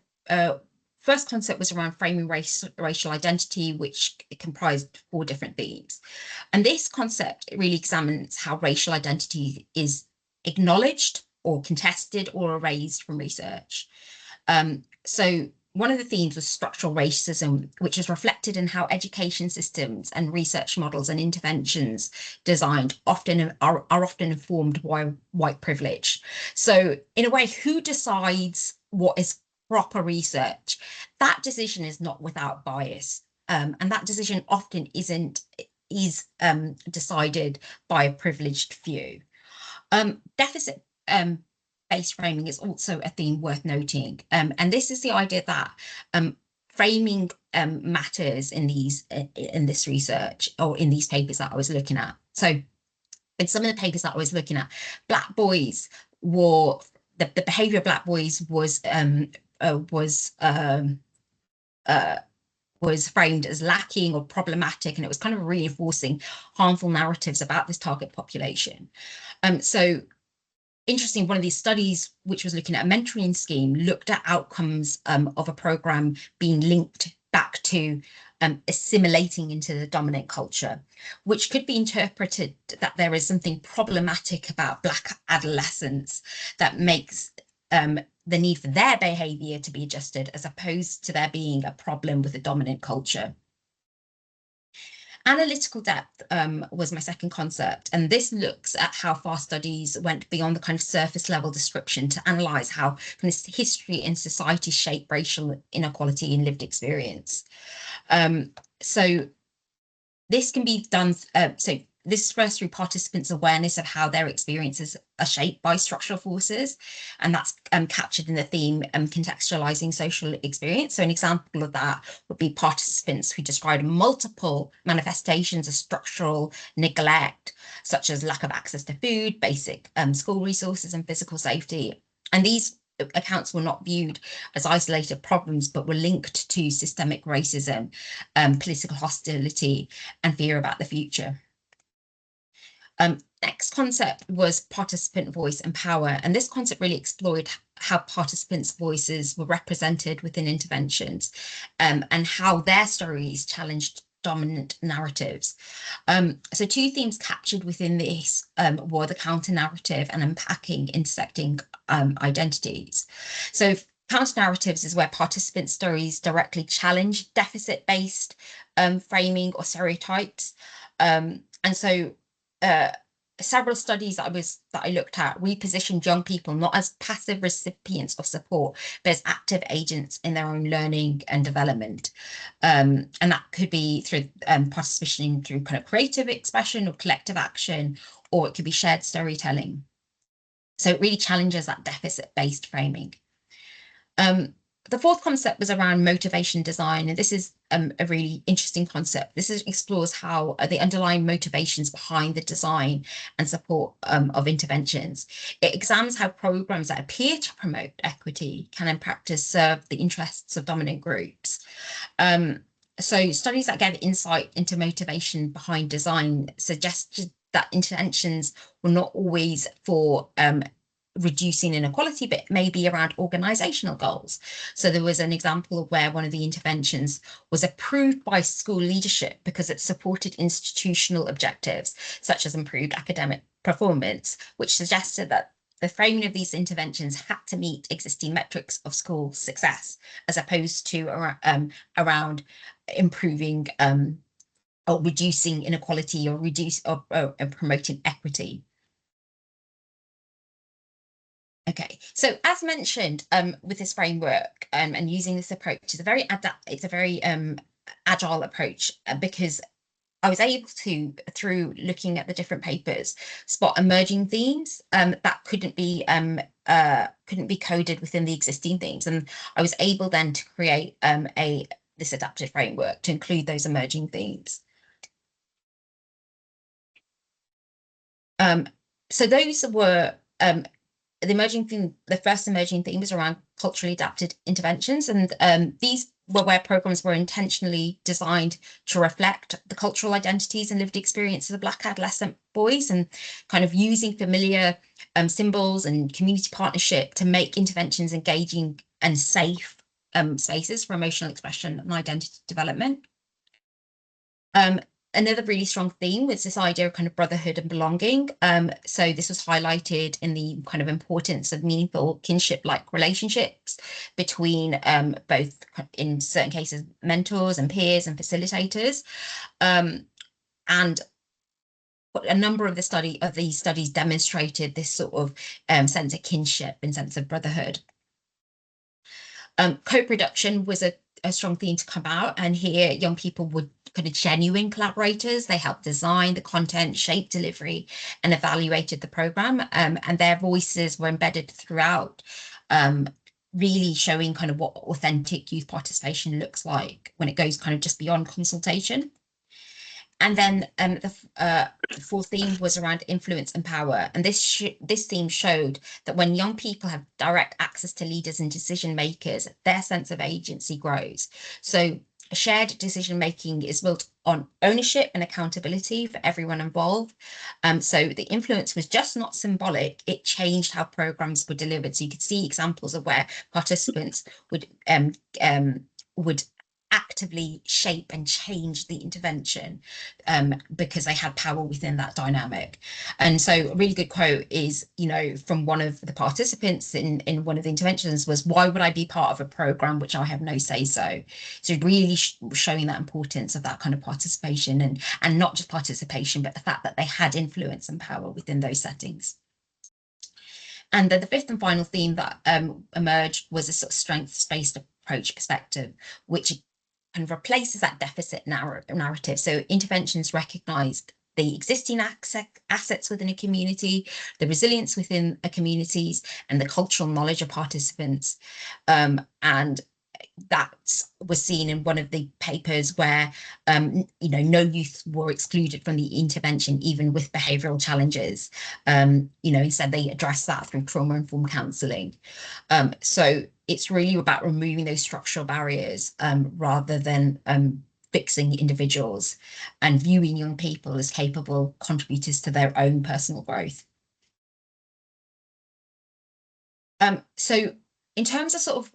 first concept was around framing racial identity, which comprised 4 different themes. And this concept really examines how racial identity is acknowledged or contested or erased from research. So one of the themes was structural racism, which is reflected in how education systems and research models and interventions designed are often informed by white privilege. So in a way, who decides what is proper research? That decision is not without bias, and that decision often is decided by a privileged few. Deficit based framing is also a theme worth noting, and this is the idea that framing matters in this research, or in these papers that I was looking at. So in some of the papers that I was looking at, Black boys were the behavior of Black boys was framed as lacking or problematic, and it was kind of reinforcing harmful narratives about this target population. So interesting, one of these studies, which was looking at a mentoring scheme, looked at outcomes of a program being linked back to assimilating into the dominant culture, which could be interpreted that there is something problematic about Black adolescents that makes the need for their behaviour to be adjusted, as opposed to there being a problem with the dominant culture. Analytical depth was my second concept, and this looks at how far studies went beyond the kind of surface level description to analyse how kind of history and society shape racial inequality in lived experience. So this can be done, this is first through participants' awareness of how their experiences are shaped by structural forces, and that's captured in the theme contextualizing social experience. So an example of that would be participants who described multiple manifestations of structural neglect, such as lack of access to food, basic school resources, and physical safety. And these accounts were not viewed as isolated problems, but were linked to systemic racism, political hostility, and fear about the future. Next concept was participant voice and power, and this concept really explored how participants' voices were represented within interventions, and how their stories challenged dominant narratives. So 2 themes captured within this were the counter narrative and unpacking intersecting identities. So counter narratives is where participant stories directly challenge deficit-based framing or stereotypes, and so several studies that I looked at repositioned young people not as passive recipients of support, but as active agents in their own learning and development. And that could be through participation through kind of creative expression or collective action, or it could be shared storytelling. So it really challenges that deficit-based framing. The fourth concept was around motivation design, and this is a really interesting concept. This explores how the underlying motivations behind the design and support of interventions. It examines how programs that appear to promote equity can in practice serve the interests of dominant groups. So studies that gave insight into motivation behind design suggested that interventions were not always for reducing inequality, but maybe around organizational goals. So there was an example of where one of the interventions was approved by school leadership because it supported institutional objectives, such as improved academic performance, which suggested that the framing of these interventions had to meet existing metrics of school success, as opposed to around improving or reducing inequality or promoting equity. Okay, so as mentioned, with this framework and using this approach, it's a very agile approach, because I was able to, through looking at the different papers, spot emerging themes that couldn't be coded within the existing themes, and I was able then to create this adaptive framework to include those emerging themes. So those were the first emerging theme was around culturally adapted interventions, and these were where programs were intentionally designed to reflect the cultural identities and lived experiences of Black adolescent boys, and kind of using familiar symbols and community partnership to make interventions engaging and safe spaces for emotional expression and identity development. Another really strong theme was this idea of kind of brotherhood and belonging. So this was highlighted in the kind of importance of meaningful kinship-like relationships between both, in certain cases, mentors and peers and facilitators. And a number of these studies demonstrated this sort of sense of kinship and sense of brotherhood. Co-production was a strong theme to come out, and here young people would kind of genuine collaborators. They helped design the content, shape delivery, and evaluated the program, and their voices were embedded throughout, really showing kind of what authentic youth participation looks like when it goes kind of just beyond consultation. And then the fourth theme was around influence and power. And this theme showed that when young people have direct access to leaders and decision makers, their sense of agency grows. So shared decision making is built on ownership and accountability for everyone involved. So the influence was just not symbolic, it changed how programs were delivered. So you could see examples of where participants would actively shape and change the intervention because they had power within that dynamic. And so a really good quote is, you know, from one of the participants in one of the interventions was, "Why would I be part of a program which I have no say so?" So really showing that importance of that kind of participation, and not just participation, but the fact that they had influence and power within those settings. And then the fifth and final theme that emerged was a sort of strengths-based approach perspective, which kind of replaces that deficit narrative. So interventions recognised the existing assets within a community, the resilience within a communities, and the cultural knowledge of participants. And that was seen in one of the papers where, you know, no youth were excluded from the intervention, even with behavioural challenges. You know, instead they addressed that through trauma-informed counselling. So it's really about removing those structural barriers rather than fixing individuals, and viewing young people as capable contributors to their own personal growth. So in terms of sort of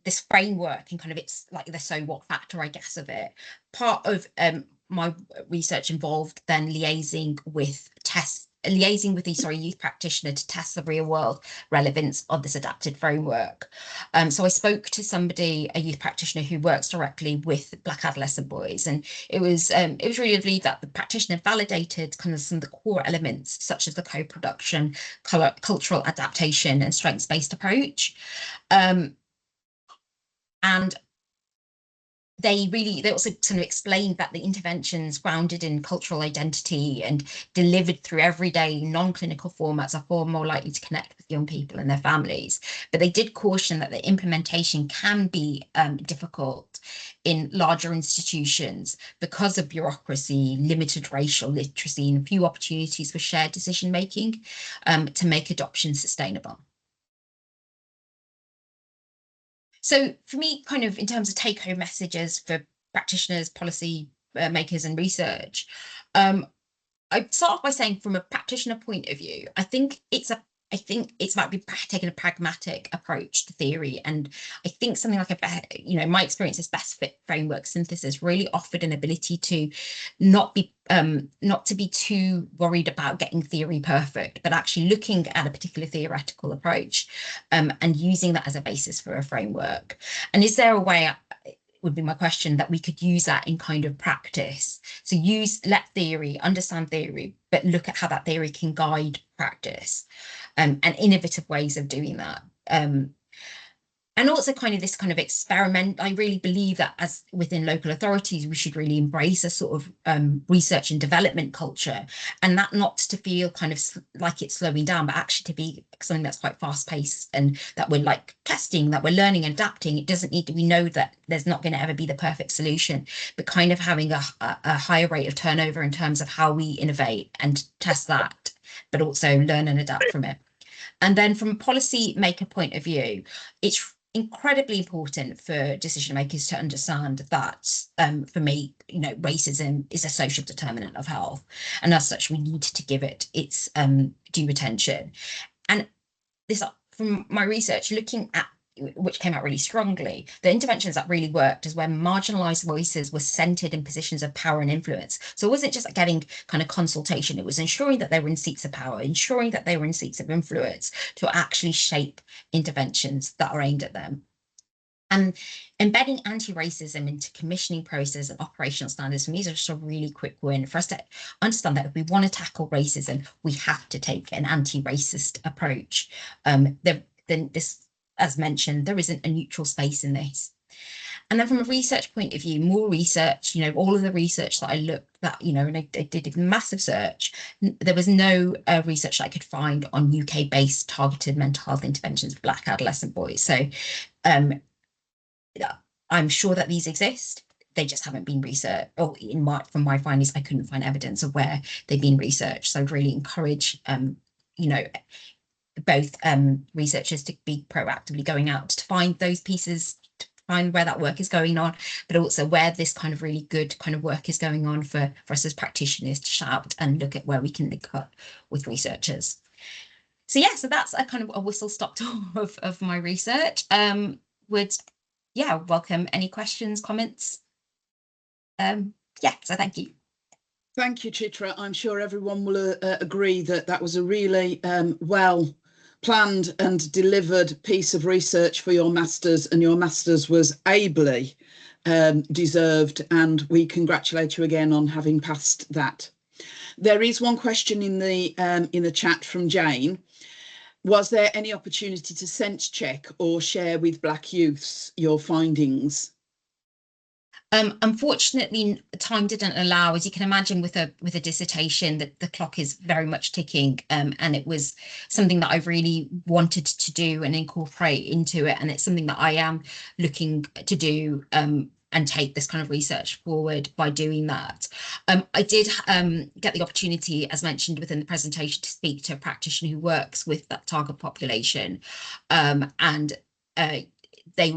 this framework and kind of its like the so what factor, I guess, of it, part of my research involved then liaising with the youth practitioner to test the real world relevance of this adapted framework. So I spoke to a youth practitioner who works directly with Black adolescent boys, and it was really lovely that the practitioner validated kind of some of the core elements, such as the co-production, cultural adaptation, and strengths-based approach. And they also kind of explained that the interventions grounded in cultural identity and delivered through everyday non-clinical formats are far more likely to connect with young people and their families. But they did caution that the implementation can be difficult in larger institutions because of bureaucracy, limited racial literacy, and few opportunities for shared decision making to make adoption sustainable. So for me, kind of in terms of take-home messages for practitioners, policy makers, and research, I'd start off by saying, from a practitioner point of view, I think it's about taking a pragmatic approach to theory, and I think something like my experience is best fit framework synthesis really offered an ability to not to be too worried about getting theory perfect, but actually looking at a particular theoretical approach and using that as a basis for a framework. And is there a way, would be my question, that we could use that in kind of practice? So let theory, understand theory, but look at how that theory can guide practice, and innovative ways of doing that. And also kind of this kind of experiment. I really believe that as within local authorities, we should really embrace a sort of research and development culture, and that not to feel kind of like it's slowing down, but actually to be something that's quite fast paced, and that we're like testing, that we're learning and adapting. It doesn't need to, we know that there's not going to ever be the perfect solution, but kind of having a higher rate of turnover in terms of how we innovate and test that, but also learn and adapt from it. And then from a policy maker point of view, it's incredibly important for decision makers to understand that, for me, racism is a social determinant of health, and as such we need to give it its due attention. And this, from my research, looking at which came out really strongly, the interventions that really worked is when marginalized voices were centered in positions of power and influence. So it wasn't just like getting kind of consultation, it was ensuring that they were in seats of power, ensuring that they were in seats of influence to actually shape interventions that are aimed at them. And embedding anti-racism into commissioning process and operational standards, for me, is just a really quick win for us to understand that if we want to tackle racism, we have to take an anti-racist approach. Then this, as mentioned, there isn't a neutral space in this. And then from a research point of view, more research, all of the research that I looked at, and I did a massive search, there was no research that I could find on UK-based targeted mental health interventions for Black adolescent boys. So I'm sure that these exist. They just haven't been researched, or from my findings, I couldn't find evidence of where they've been researched. So I'd really encourage, both researchers to be proactively going out to find those pieces, to find where that work is going on, but also where this kind of really good kind of work is going on for us as practitioners to shout and look at where we can link up with researchers. So yeah, so that's a kind of a whistle-stop tour of my research. Would welcome any questions, comments. So thank you. Thank you, Chitra. I'm sure everyone will agree that that was a really well planned and delivered piece of research for your masters, and your masters was ably deserved, and we congratulate you again on having passed that. There is one question in the chat from Jane. Was there any opportunity to sense check or share with Black youths your findings? Unfortunately, time didn't allow. As you can imagine, with a dissertation, that the clock is very much ticking, and it was something that I really wanted to do and incorporate into it, and it's something that I am looking to do and take this kind of research forward by doing that. I did get the opportunity, as mentioned within the presentation, to speak to a practitioner who works with that target population, and they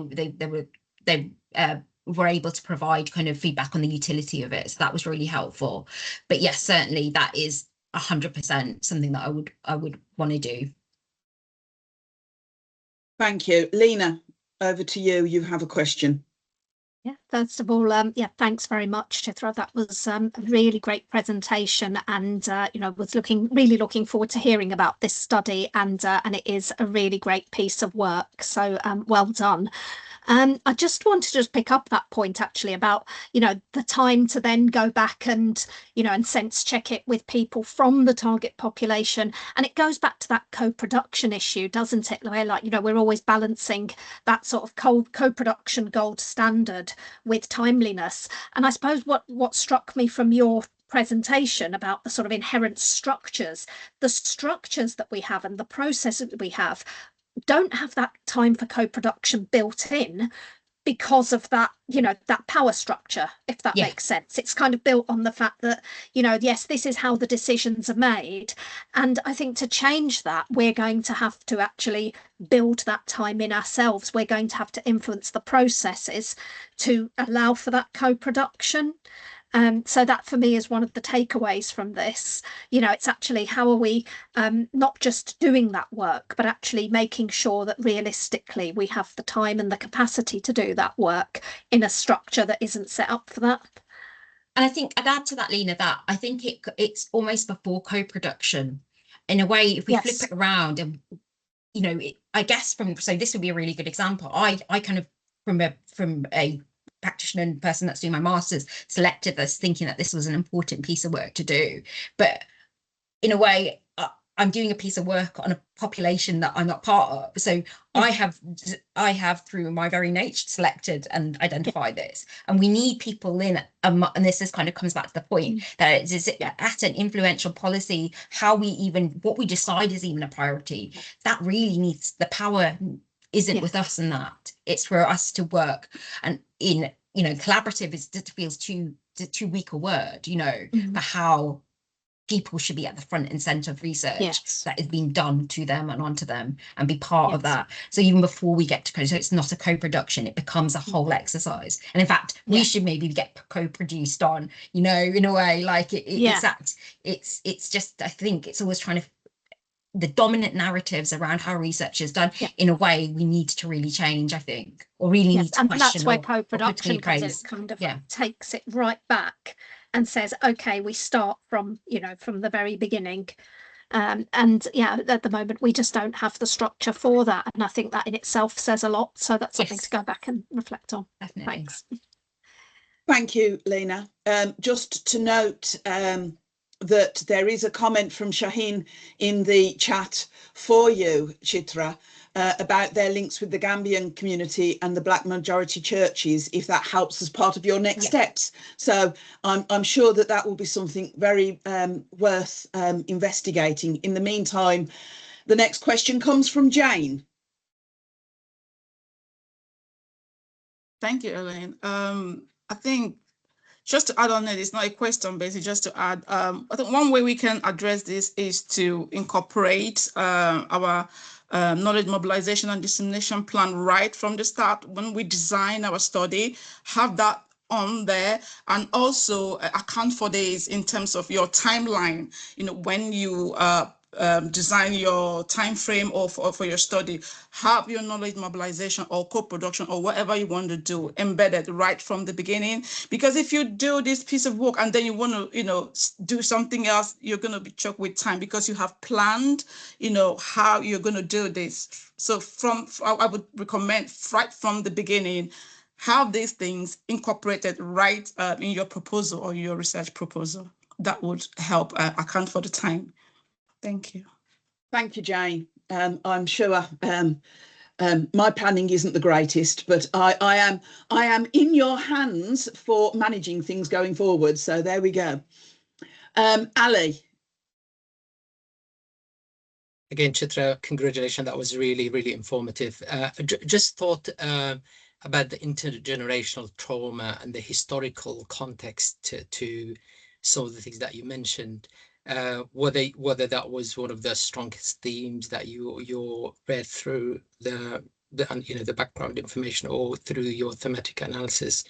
were able to provide kind of feedback on the utility of it. So that was really helpful. But yes, certainly that is 100% something that I would want to do. Thank you. Lena, over to you. You have a question. Yeah, first of all, thanks very much, Chitra. That was a really great presentation, and was really looking forward to hearing about this study, and it is a really great piece of work. So well done. I just wanted to pick up that point actually about, the time to then go back and, and sense check it with people from the target population. And it goes back to that co-production issue, doesn't it? Where, we're always balancing that sort of co-production gold standard with timeliness. And I suppose what struck me from your presentation about the sort of inherent structures, the structures that we have and the processes that we have don't have that time for co-production built in because of that, that power structure, if that makes sense. It's kind of built on the fact that, yes, this is how the decisions are made. And I think to change that, we're going to have to actually build that time in ourselves. We're going to have to influence the processes to allow for that co-production. So that for me is one of the takeaways from this. It's actually how are we not just doing that work, but actually making sure that realistically we have the time and the capacity to do that work in a structure that isn't set up for that. And I think I'd add to that, Lena, that I think it's almost before co-production. In a way, if we flip it around and, I guess so this would be a really good example. I kind of, from a practitioner and person that's doing my master's, selected this thinking that this was an important piece of work to do, but in a way I'm doing a piece of work on a population that I'm not part of, so I have through my very nature selected and identified this, and we need people in, and this is kind of comes back to the point that it's at an influential policy, what we decide is even a priority. That really needs, the power isn't with us in that. It's for us to work, and in collaborative feels too weak a word, for how people should be at the front and center of research Yes. that is being done to them and onto them, and be part of Yes. that. So even before we get to so it's not a co-production, it becomes a whole exercise. And in fact, we Yeah. should maybe get co-produced on, you know, in a way, like it's just, I think it's always trying to, the dominant narratives around how research is done, in a way we need to really change, I think, or really need to and question. that's where or co-production critically comes in, praise. kind of Yeah. takes it right back and says, okay, we start from, you know, from the very beginning. And yeah, at the moment we just don't have the structure for that, and I think that in itself says a lot. So that's something to go back and reflect on. Definitely. Thanks. Thank you, Lena. Just to note that there is a comment from Shaheen in the chat for you, Chitra, about their links with the Gambian community and the Black majority churches, if that helps as part of your next steps. So I'm sure that that will be something very worth investigating. In the meantime, the next question comes from Jane. Thank you, Elaine. I think just to add on it, it's not a question, basically just to add, I think one way we can address this is to incorporate our knowledge mobilization and dissemination plan right from the start when we design our study, have that on there, and also account for this in terms of your timeline, you know, when you design your time frame or for your study, have your knowledge mobilization or co-production or whatever you want to do embedded right from the beginning. Because if you do this piece of work and then you want to, you know, do something else, you're going to be choked with time because you have planned, you know, how you're going to do this. So I would recommend right from the beginning, have these things incorporated right in your proposal or your research proposal. That would help account for the time. Thank you. Thank you, Jane. I'm sure my planning isn't the greatest, but I am in your hands for managing things going forward. So there we go. Ali. Again, Chitra, congratulations. That was really, really informative. Just thought about the intergenerational trauma and the historical context to some of the things that you mentioned. Whether that was one of the strongest themes that you read through the background information or through your thematic analysis.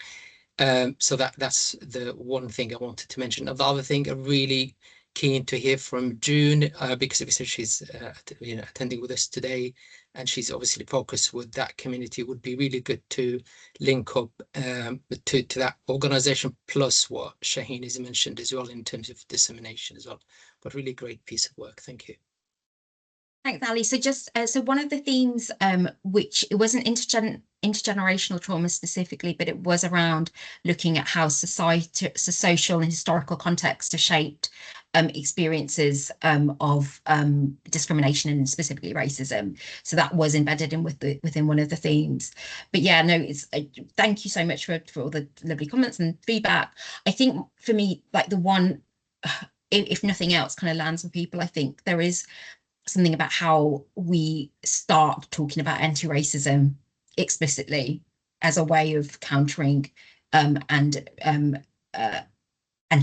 So that's the one thing I wanted to mention. The other thing, I'm really keen to hear from June because obviously she's attending with us today, and she's obviously focused with that community. It would be really good to link up to that organization, plus what Shaheen has mentioned as well in terms of dissemination as well. But really great piece of work. Thank you. Thanks, Ali. So just so one of the themes, which it wasn't intergenerational trauma specifically, but it was around looking at how social and historical contexts are shaped experiences of discrimination and specifically racism. So that was embedded in within one of the themes. But yeah, no, it's thank you so much for all the lovely comments and feedback. I think for me, like the one, if nothing else, kind of lands with people, I think there is something about how we start talking about anti-racism explicitly as a way of countering and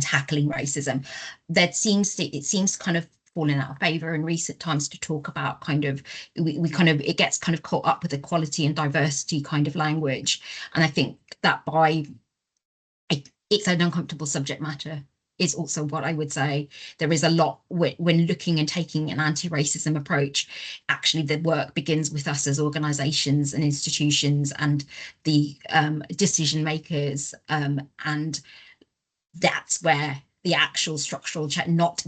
tackling racism. It seems kind of fallen out of favor in recent times to talk about it gets kind of caught up with equality and diversity kind of language, and I think that it's an uncomfortable subject matter is also what I would say. There is a lot when looking and taking an anti-racism approach. Actually, the work begins with us as organisations and institutions and the decision makers, and that's where the actual structural change, not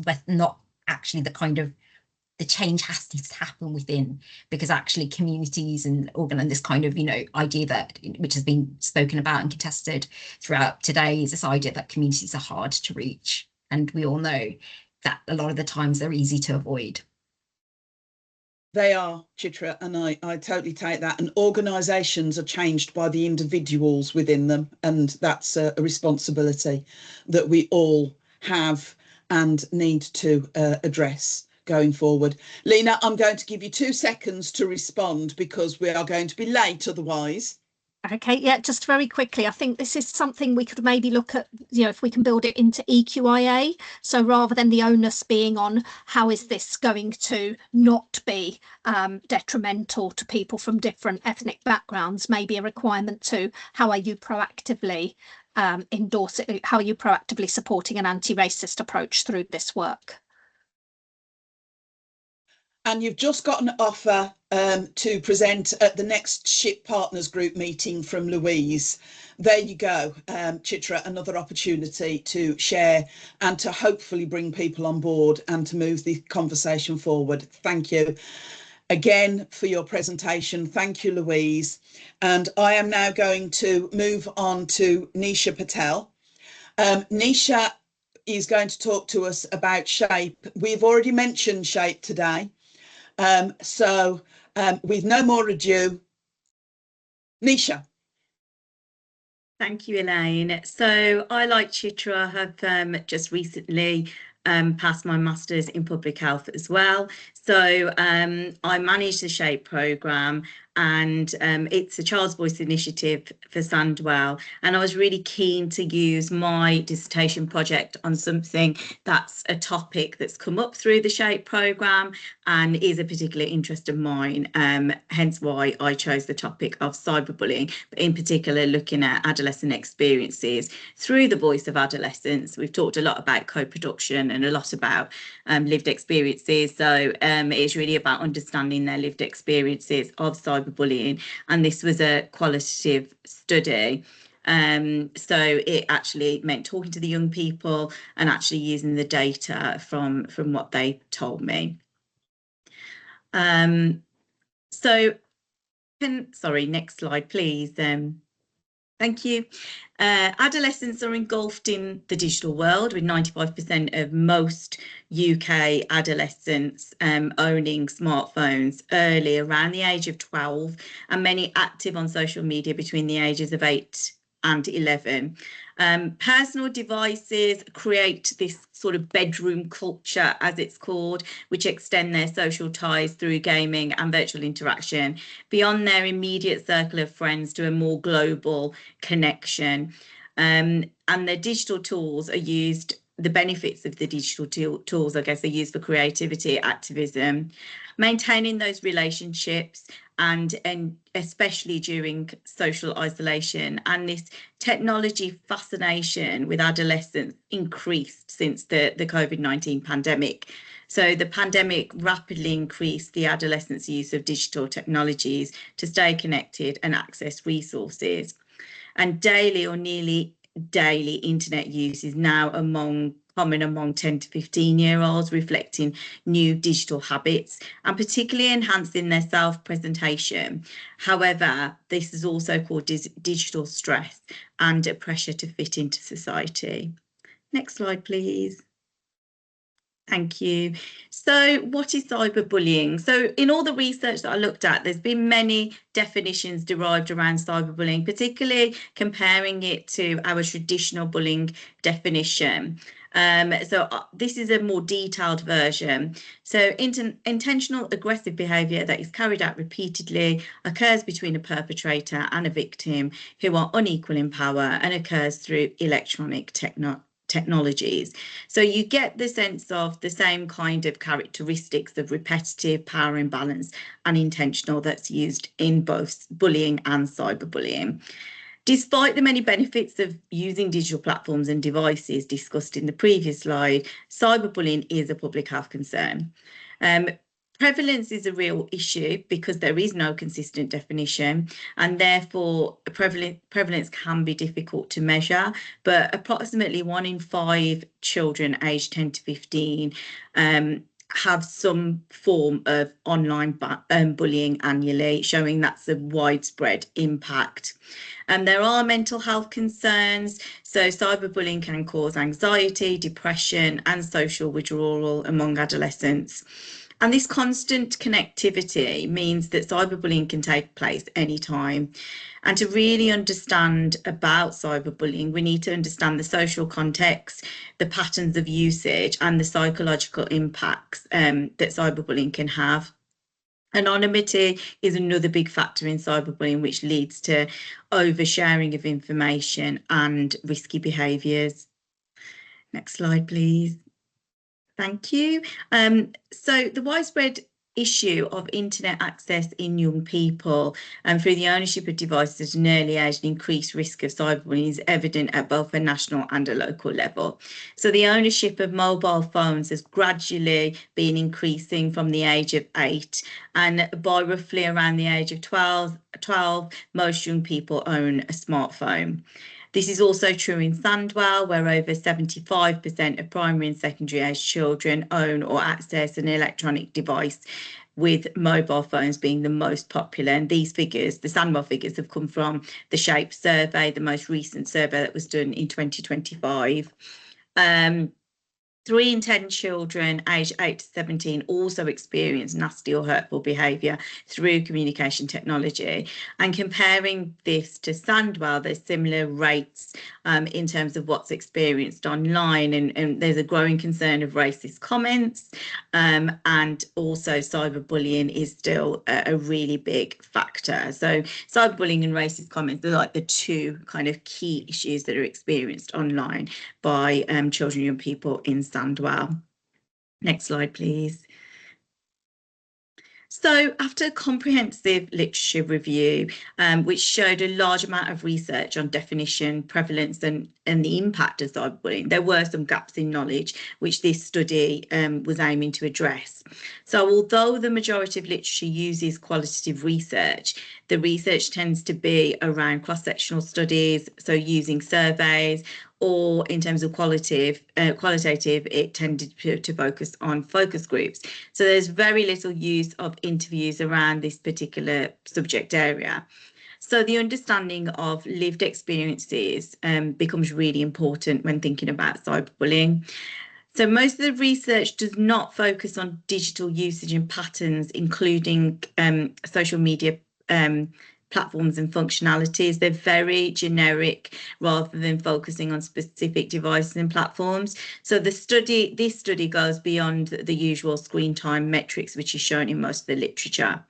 actually the change has to happen within, because actually communities and this kind of, idea that, which has been spoken about and contested throughout today, is this idea that communities are hard to reach. And we all know that a lot of the times they're easy to avoid. They are, Chitra, and I totally take that. And organisations are changed by the individuals within them. And that's a responsibility that we all have and need to address going forward. Lena, I'm going to give you 2 seconds to respond because we are going to be late otherwise. Okay, yeah, just very quickly, I think this is something we could maybe look at, if we can build it into EQIA. So rather than the onus being on how is this going to not be detrimental to people from different ethnic backgrounds, maybe a requirement to how are you proactively endorsing, how are you proactively supporting an anti-racist approach through this work? And you've just got an offer to present at the next SHIP Partners Group meeting from Louise. There you go, Chitra, another opportunity to share and to hopefully bring people on board and to move the conversation forward. Thank you again for your presentation. Thank you, Louise. And I am now going to move on to Nisha Patel. Nisha is going to talk to us about SHAPE. We've already mentioned SHAPE today. With no more ado, Nisha. Thank you, Elaine. So I, like Chitra, have just recently passed my Masters in Public Health as well. So I manage the SHAPE programme, and it's a Child's Voice initiative for Sandwell. And I was really keen to use my dissertation project on something that's a topic that's come up through the SHAPE programme and is a particular interest of mine, hence why I chose the topic of cyberbullying, but in particular looking at adolescent experiences through the voice of adolescents. We've talked a lot about co-production and a lot about lived experiences, so it's really about understanding their lived experiences of cyberbullying, and this was a qualitative study. So it actually meant talking to the young people and actually using the data from what they told me. Sorry, next slide, please. Thank you. Adolescents are engulfed in the digital world, with 95% of most UK adolescents owning smartphones early, around the age of 12, and many active on social media between the ages of 8 and 11. Personal devices create this sort of bedroom culture, as it's called, which extend their social ties through gaming and virtual interaction beyond their immediate circle of friends to a more global connection. And the digital tools are used, the benefits of the digital tools, I guess, are used for creativity, activism, maintaining those relationships, and especially during social isolation. And this technology fascination with adolescents increased since the COVID-19 pandemic. So the pandemic rapidly increased the adolescents' use of digital technologies to stay connected and access resources. And daily or nearly daily internet use is now common among 10 to 15-year-olds, reflecting new digital habits and particularly enhancing their self-presentation. However, this is also called digital stress and a pressure to fit into society. Next slide, please. Thank you. So what is cyberbullying? So in all the research that I looked at, there's been many definitions derived around cyberbullying, particularly comparing it to our traditional bullying definition. This is a more detailed version. So intentional aggressive behaviour that is carried out repeatedly, occurs between a perpetrator and a victim who are unequal in power, and occurs through electronic technologies. So you get the sense of the same kind of characteristics of repetitive, power imbalance, and intentional that's used in both bullying and cyberbullying. Despite the many benefits of using digital platforms and devices discussed in the previous slide, cyberbullying is a public health concern. Prevalence is a real issue because there is no consistent definition, and therefore prevalence can be difficult to measure, but approximately 1 in 5 children aged 10 to 15 have some form of online bullying annually, showing that's a widespread impact. And there are mental health concerns. So cyberbullying can cause anxiety, depression, and social withdrawal among adolescents. And this constant connectivity means that cyberbullying can take place anytime. And to really understand about cyberbullying, we need to understand the social context, the patterns of usage, and the psychological impacts that cyberbullying can have. Anonymity is another big factor in cyberbullying, which leads to oversharing of information and risky behaviours. Next slide, please. Thank you. So the widespread issue of internet access in young people and through the ownership of devices at an early age and increased risk of cyberbullying is evident at both a national and a local level. So the ownership of mobile phones has gradually been increasing from the age of 8, and by roughly around the age of 12 most young people own a smartphone. This is also true in Sandwell, where over 75% of primary and secondary age children own or access an electronic device, with mobile phones being the most popular. And these figures, the Sandwell figures, have come from the SHAPE survey, the most recent survey that was done in 2025. 3 in 10 children aged 8 to 17 also experience nasty or hurtful behaviour through communication technology. And comparing this to Sandwell, there's similar rates in terms of what's experienced online, and there's a growing concern of racist comments, and also cyberbullying is still a really big factor. So cyberbullying and racist comments are like the 2 kind of key issues that are experienced online by children and young people in Sandwell. Next slide, please. So after a comprehensive literature review, which showed a large amount of research on definition, prevalence and the impact of cyberbullying, there were some gaps in knowledge which this study was aiming to address. So although the majority of literature uses qualitative research, the research tends to be around cross-sectional studies, so using surveys, or in terms of qualitative, it tended to focus on focus groups. So there's very little use of interviews around this particular subject area. So the understanding of lived experiences becomes really important when thinking about cyberbullying. So most of the research does not focus on digital usage and patterns, including social media platforms and functionalities. They're very generic rather than focusing on specific devices and platforms. So this study goes beyond the usual screen time metrics, which is shown in most of the literature.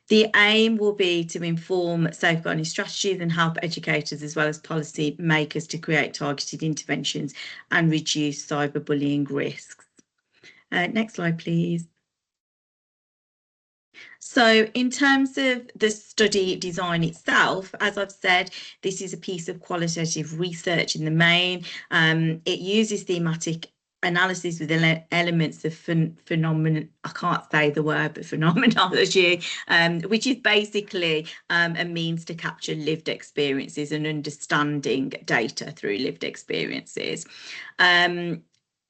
The aim will be to inform safeguarding strategies and help educators as well as policy makers to create targeted interventions and reduce cyberbullying risks. Next slide, please. So in terms of the study design itself, as I've said, this is a piece of qualitative research in the main. It uses thematic analysis with elements of phenomenology, which is basically a means to capture lived experiences and understanding data through lived experiences.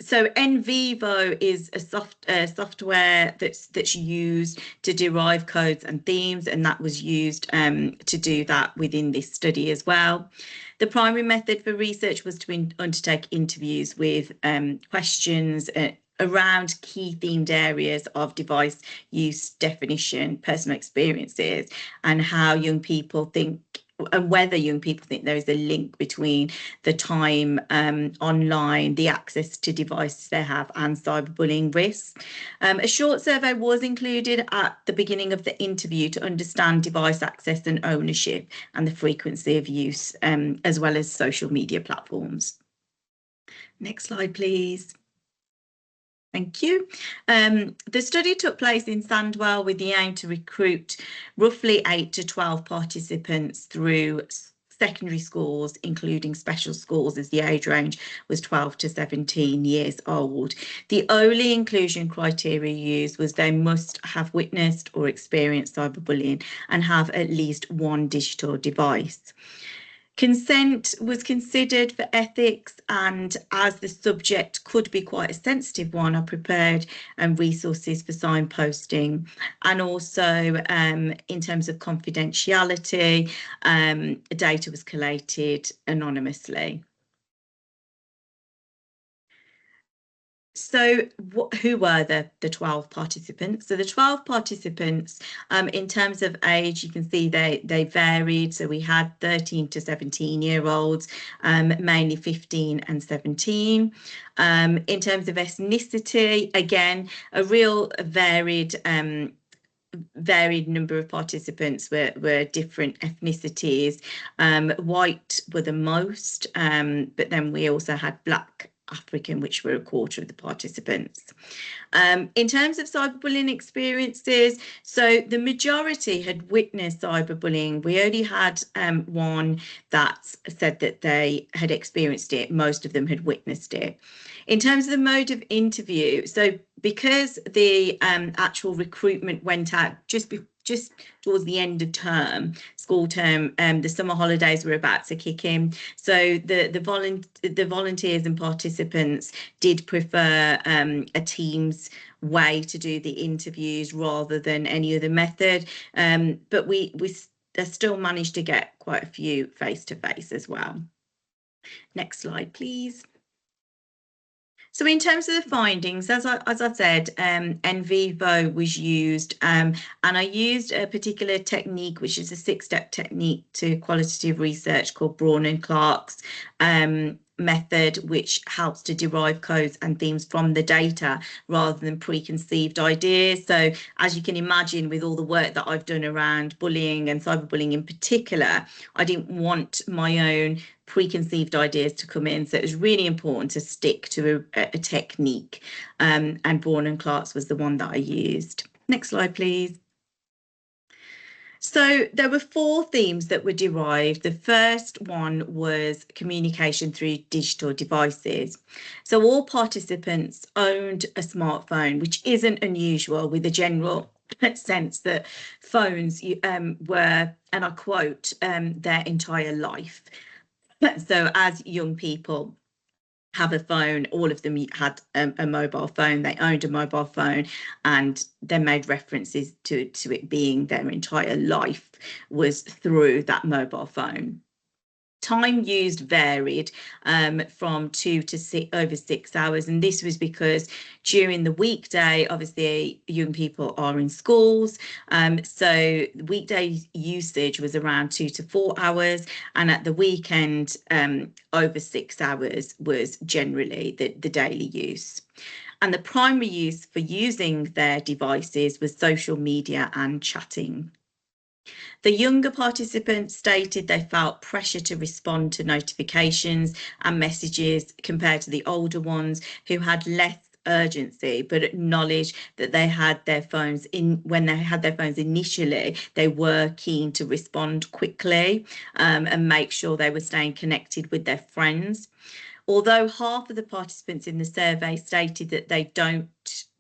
So NVivo is a software that's used to derive codes and themes, and that was used to do that within this study as well. The primary method for research was to undertake interviews with questions around key themed areas of device use, definition, personal experiences, and how young people think, and whether young people think there is a link between the time online, the access to devices they have, and cyberbullying risks. A short survey was included at the beginning of the interview to understand device access and ownership and the frequency of use, as well as social media platforms. Next slide, please. Thank you. The study took place in Sandwell with the aim to recruit roughly 8 to 12 participants through secondary schools, including special schools, as the age range was 12 to 17 years old. The only inclusion criteria used was they must have witnessed or experienced cyberbullying and have at least one digital device. Consent was considered for ethics, and as the subject could be quite a sensitive one, I prepared resources for signposting, and also in terms of confidentiality, data was collated anonymously. So who were the 12 participants? So the 12 participants, in terms of age, you can see they varied. So we had 13 to 17-year-olds, mainly 15 and 17. In terms of ethnicity, again, a real varied varied number of participants were different ethnicities. White were the most, but then we also had Black, African, which were a quarter of the participants. In terms of cyberbullying experiences, so the majority had witnessed cyberbullying. We only had one that said that they had experienced it. Most of them had witnessed it. In terms of the mode of interview, so because the actual recruitment went out just towards the end of school term, the summer holidays were about to kick in. So the volunteers and participants did prefer a Teams way to do the interviews rather than any other method. But we still managed to get quite a few face-to-face as well. Next slide, please. So in terms of the findings, as I said, NVivo was used, and I used a particular technique, which is a 6-step technique to qualitative research called Braun and Clark's method, which helps to derive codes and themes from the data rather than preconceived ideas. So as you can imagine, with all the work that I've done around bullying and cyberbullying in particular, I didn't want my own preconceived ideas to come in. So it was really important to stick to a technique, and Braun and Clark's was the one that I used. Next slide, please. So there were 4 themes that were derived. The first one was communication through digital devices. So all participants owned a smartphone, which isn't unusual with the general sense that phones were, and I quote, their entire life. So as young people have a phone, all of them had a mobile phone, they owned a mobile phone, and they made references to it being their entire life was through that mobile phone. Time used varied from 2 to over 6 hours, and this was because during the weekday, obviously young people are in schools, so weekday usage was around 2 to 4 hours, and at the weekend over 6 hours was generally the daily use. And the primary use for using their devices was social media and chatting. The younger participants stated they felt pressure to respond to notifications and messages compared to the older ones who had less urgency, but acknowledged that they had their phones when they had their phones initially, they were keen to respond quickly and make sure they were staying connected with their friends. Although half of the participants in the survey stated that they don't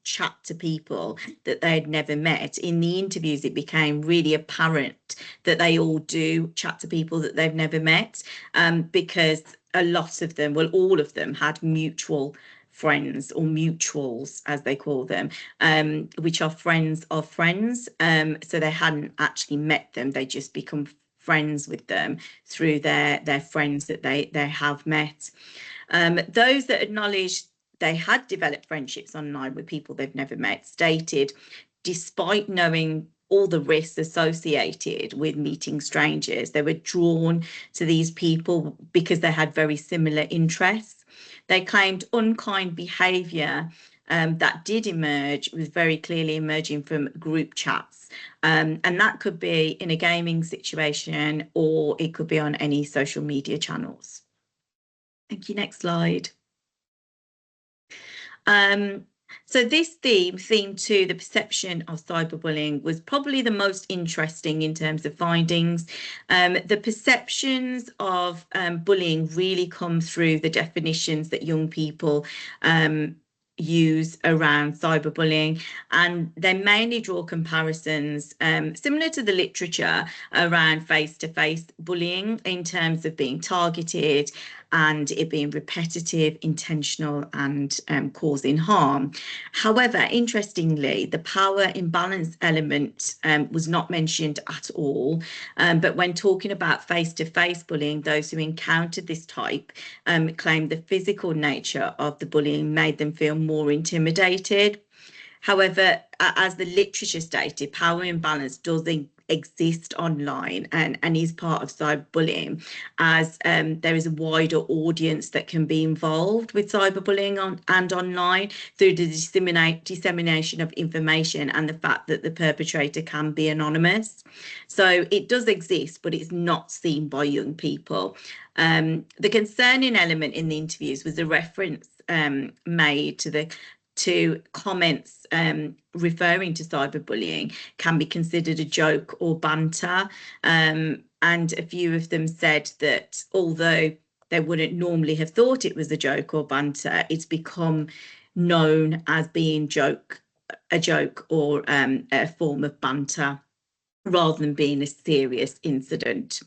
chat to people that they had never met, in the interviews it became really apparent that they all do chat to people that they've never met, because a lot of them, well, all of them had mutual friends, or mutuals as they call them, which are friends of friends. So they hadn't actually met them, they just become friends with them through their friends that they have met. Those that acknowledged they had developed friendships online with people they've never met stated, despite knowing all the risks associated with meeting strangers, they were drawn to these people because they had very similar interests. They claimed unkind behaviour that did emerge was very clearly emerging from group chats, and that could be in a gaming situation or it could be on any social media channels. Thank you. Next slide. So this theme 2, the perception of cyberbullying, was probably the most interesting in terms of findings. The perceptions of bullying really come through the definitions that young people use around cyberbullying, and they mainly draw comparisons similar to the literature around face-to-face bullying in terms of being targeted and it being repetitive, intentional, and causing harm. However, interestingly, the power imbalance element was not mentioned at all. But when talking about face-to-face bullying, those who encountered this type claimed the physical nature of the bullying made them feel more intimidated. However, as the literature stated, power imbalance does exist online and is part of cyberbullying, as there is a wider audience that can be involved with cyberbullying and online through the dissemination of information and the fact that the perpetrator can be anonymous. So it does exist, but it's not seen by young people. The concerning element in the interviews was the reference made to comments referring to cyberbullying can be considered a joke or banter. And a few of them said that although they wouldn't normally have thought it was a joke or banter, it's become known as being a joke or a form of banter rather than being a serious incident.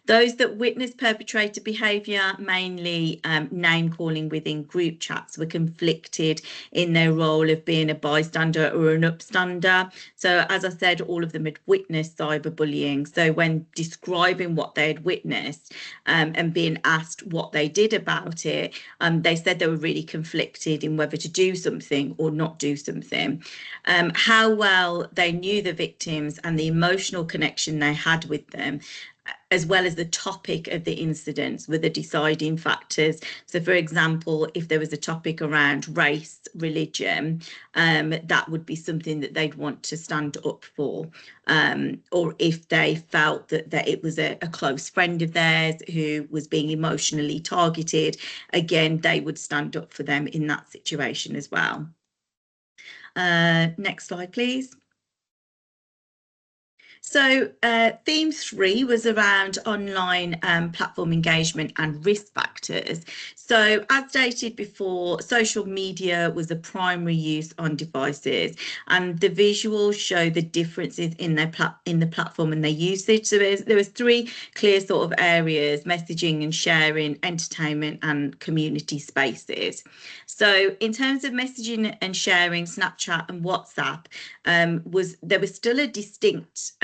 Those that witnessed perpetrator behaviour, mainly name calling within group chats, were conflicted in their role of being a bystander or an upstander. So as I said, all of them had witnessed cyberbullying. So when describing what they had witnessed and being asked what they did about it, they said they were really conflicted in whether to do something or not do something. How well they knew the victims and the emotional connection they had with them, as well as the topic of the incidents, were the deciding factors. So, for example, if there was a topic around race, religion, that would be something that they'd want to stand up for. Or if they felt that it was a close friend of theirs who was being emotionally targeted, again, they would stand up for them in that situation as well. Next slide, please. So theme 3 was around online platform engagement and risk factors. So as stated before, social media was the primary use on devices, and the visuals show the differences in the platform and their usage. So there was 3 clear sort of areas: messaging and sharing, entertainment and community spaces. So in terms of messaging and sharing, Snapchat and WhatsApp, there was still a distinct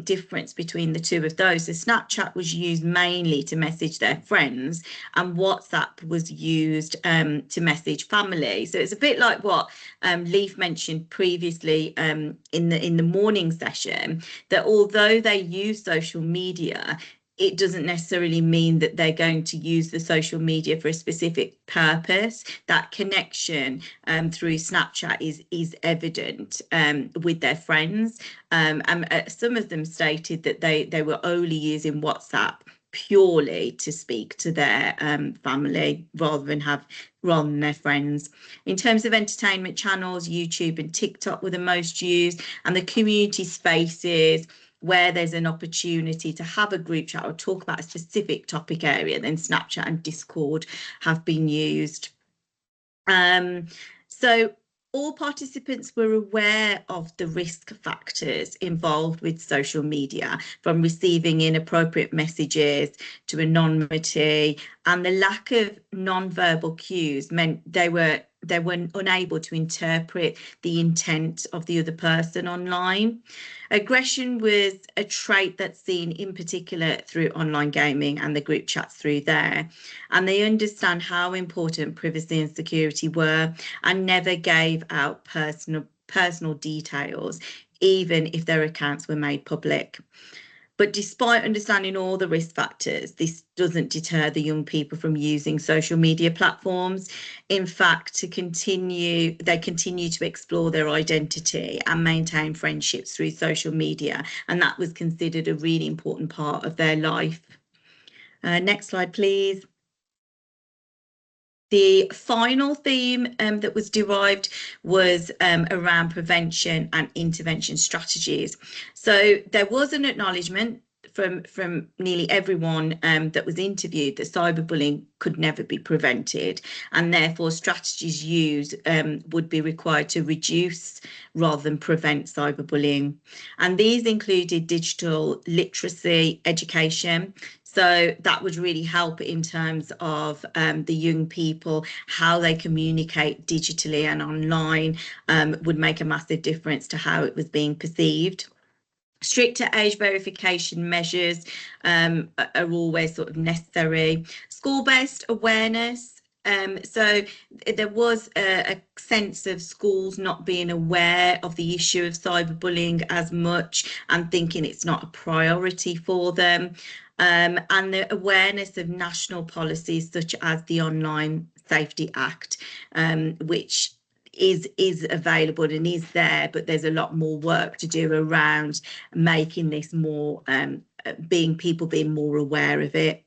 difference between the two of those. So Snapchat was used mainly to message their friends, and WhatsApp was used to message family. So it's a bit like what Leaf mentioned previously in the morning session, that although they use social media, it doesn't necessarily mean that they're going to use the social media for a specific purpose. That connection through Snapchat is evident with their friends. And some of them stated that they were only using WhatsApp purely to speak to their family rather than their friends. In terms of entertainment channels, YouTube and TikTok were the most used, and the community spaces where there's an opportunity to have a group chat or talk about a specific topic area, then Snapchat and Discord have been used. So all participants were aware of the risk factors involved with social media, from receiving inappropriate messages to anonymity, and the lack of non-verbal cues meant they were unable to interpret the intent of the other person online. Aggression was a trait that's seen in particular through online gaming and the group chats through there. And they understand how important privacy and security were, and never gave out personal details, even if their accounts were made public. But despite understanding all the risk factors, this doesn't deter the young people from using social media platforms. In fact, they continue to explore their identity and maintain friendships through social media, and that was considered a really important part of their life. Next slide, please. The final theme that was derived was around prevention and intervention strategies. So there was an acknowledgement from nearly everyone that was interviewed that cyberbullying could never be prevented, and therefore strategies used would be required to reduce rather than prevent cyberbullying. And these included digital literacy education. So that would really help in terms of the young people, how they communicate digitally and online would make a massive difference to how it was being perceived. Stricter age verification measures are always sort of necessary. School-based awareness So there was a sense of schools not being aware of the issue of cyberbullying as much and thinking it's not a priority for them. And the awareness of national policies such as the Online Safety Act, which is available and is there, but there's a lot more work to do around making this more, people being more aware of it.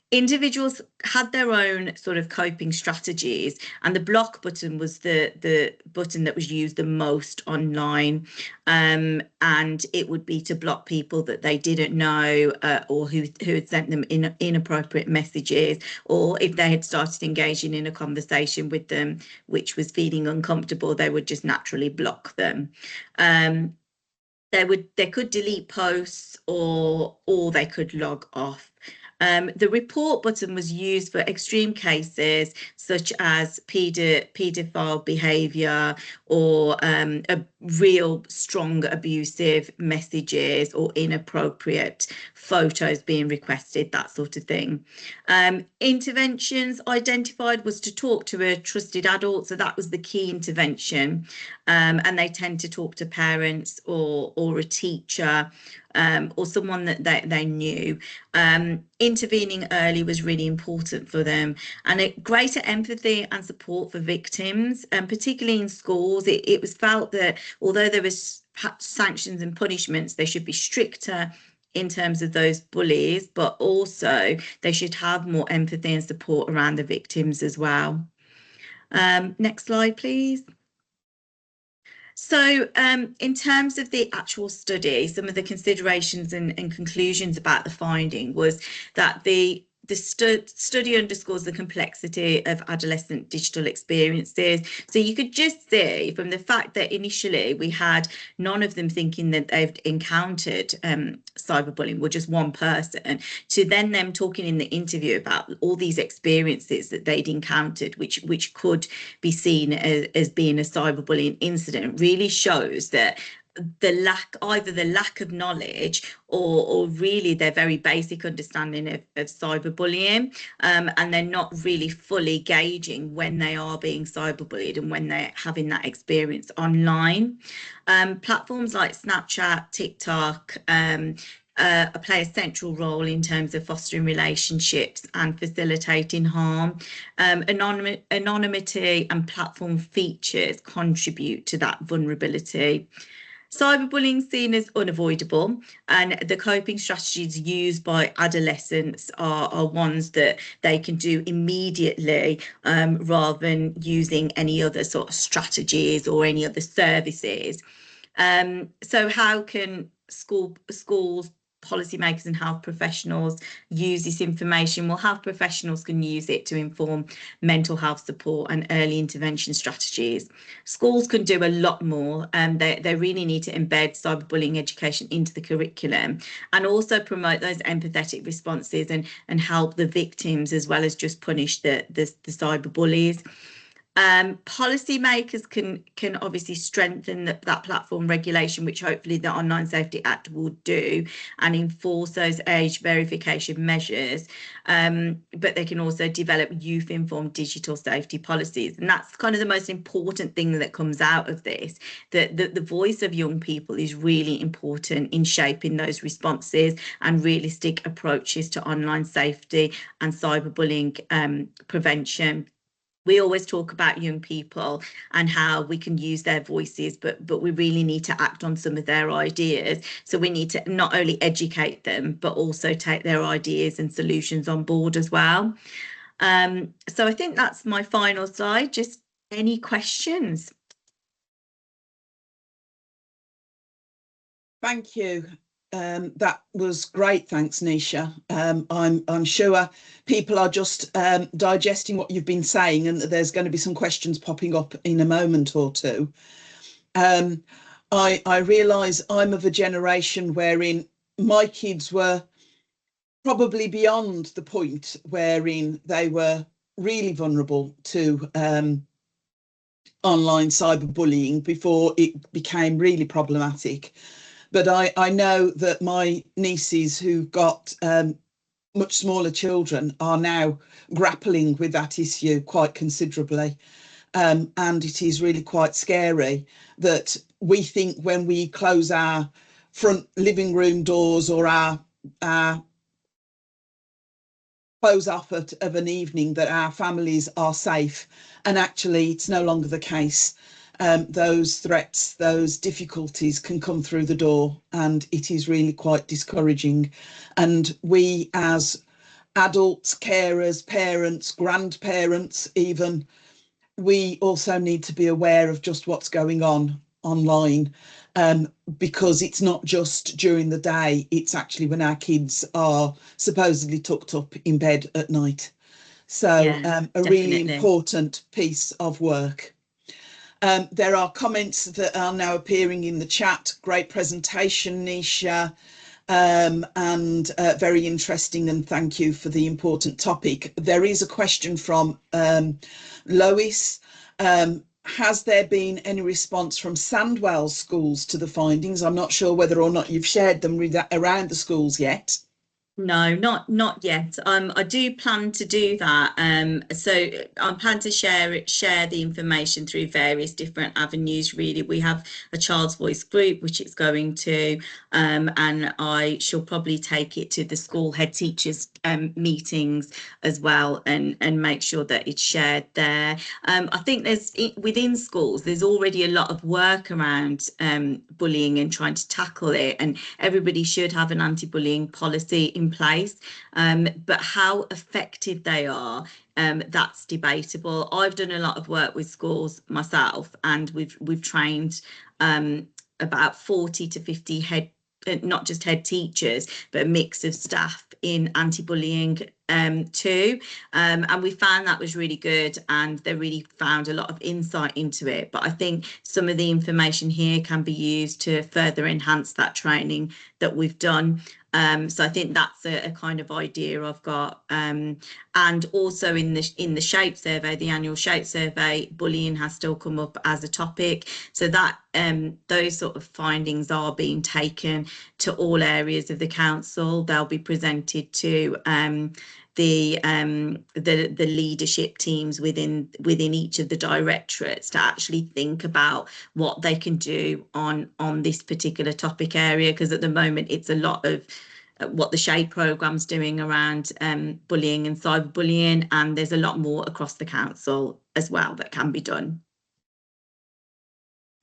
Individuals had their own sort of coping strategies, and the block button was the button that was used the most online, and it would be to block people that they didn't know, or who had sent them inappropriate messages, or if they had started engaging in a conversation with them which was feeling uncomfortable, they would just naturally block them. They could delete posts, or they could log off. The report button was used for extreme cases such as paedophile behaviour, or a real strong abusive messages or inappropriate photos being requested, that sort of thing. Interventions identified was to talk to a trusted adult, so that was the key intervention, and they tend to talk to parents or a teacher, or someone that they knew. Intervening early was really important for them, and a greater empathy and support for victims, and particularly in schools. It was felt that although there was sanctions and punishments, they should be stricter in terms of those bullies, but also they should have more empathy and support around the victims as well. Next slide, please. So in terms of the actual study, some of the considerations and conclusions about the finding was that the study underscores the complexity of adolescent digital experiences. So you could just see from the fact that initially we had none of them thinking that they've encountered cyberbullying, or just one person, to then them talking in the interview about all these experiences that they'd encountered, which could be seen as being a cyberbullying incident, really shows that either the lack of knowledge or really their very basic understanding of cyberbullying, and they're not really fully gauging when they are being cyberbullied and when they're having that experience online. Platforms like Snapchat, TikTok, play a central role in terms of fostering relationships and facilitating harm. Anonymity and platform features contribute to that vulnerability. Cyberbullying is seen as unavoidable, and the coping strategies used by adolescents are ones that they can do immediately, rather than using any other sort of strategies or any other services. So how can schools, policymakers and health professionals use this information? Well, health professionals can use it to inform mental health support and early intervention strategies. Schools can do a lot more, and they really need to embed cyberbullying education into the curriculum, and also promote those empathetic responses and help the victims as well as just punish the cyberbullies. Policymakers can obviously strengthen that platform regulation, which hopefully the Online Safety Act will do, and enforce those age verification measures. But they can also develop youth-informed digital safety policies. And that's kind of the most important thing that comes out of this, that the voice of young people is really important in shaping those responses and realistic approaches to online safety and cyberbullying prevention. We always talk about young people and how we can use their voices, but we really need to act on some of their ideas. So we need to not only educate them, but also take their ideas and solutions on board as well. So I think that's my final slide. Just any questions? Thank you. That was great. Thanks, Nisha. I'm sure people are just digesting what you've been saying, and that there's going to be some questions popping up in a moment or two. I realise I'm of a generation wherein my kids were probably beyond the point wherein they were really vulnerable to online cyberbullying before it became really problematic. But I know that my nieces who got much smaller children are now grappling with that issue quite considerably. And it is really quite scary that we think when we close our front living room doors or our close off of an evening that our families are safe, and actually it's no longer the case. Those threats, those difficulties can come through the door, and it is really quite discouraging. And we as adults, carers, parents, grandparents even, we also need to be aware of just what's going on online, because it's not just during the day, it's actually when our kids are supposedly tucked up in bed at night. So Yeah, a really definitely. important piece of work. There are comments that are now appearing in the chat. Great presentation, Nisha, and very interesting, and thank you for the important topic. There is a question from Lois. Has there been any response from Sandwell schools to the findings? I'm not sure whether or not you've shared them around the schools yet. No, not yet. I do plan to do that. So I plan to share the information through various different avenues. Really, we have a Child's Voice group which it's going to, and I shall probably take it to the school head teachers meetings as well, and make sure that it's shared there. I think within schools there's already a lot of work around bullying and trying to tackle it, and everybody should have an anti-bullying policy in place, but how effective they are, that's debatable. I've done a lot of work with schools myself, and we've trained about 40 to 50 not just head teachers, but a mix of staff in anti-bullying too, and we found that was really good, and they really found a lot of insight into it. But I think some of the information here can be used to further enhance that training that we've done. So I think that's a kind of idea I've got. And also in the SHAPE survey, the annual SHAPE survey, bullying has still come up as a topic. So that those sort of findings are being taken to all areas of the council. They'll be presented to the leadership teams within each of the directorates to actually think about what they can do on this particular topic area, because at the moment it's a lot of what the SHAPE program's doing around bullying and cyberbullying, and there's a lot more across the council as well that can be done.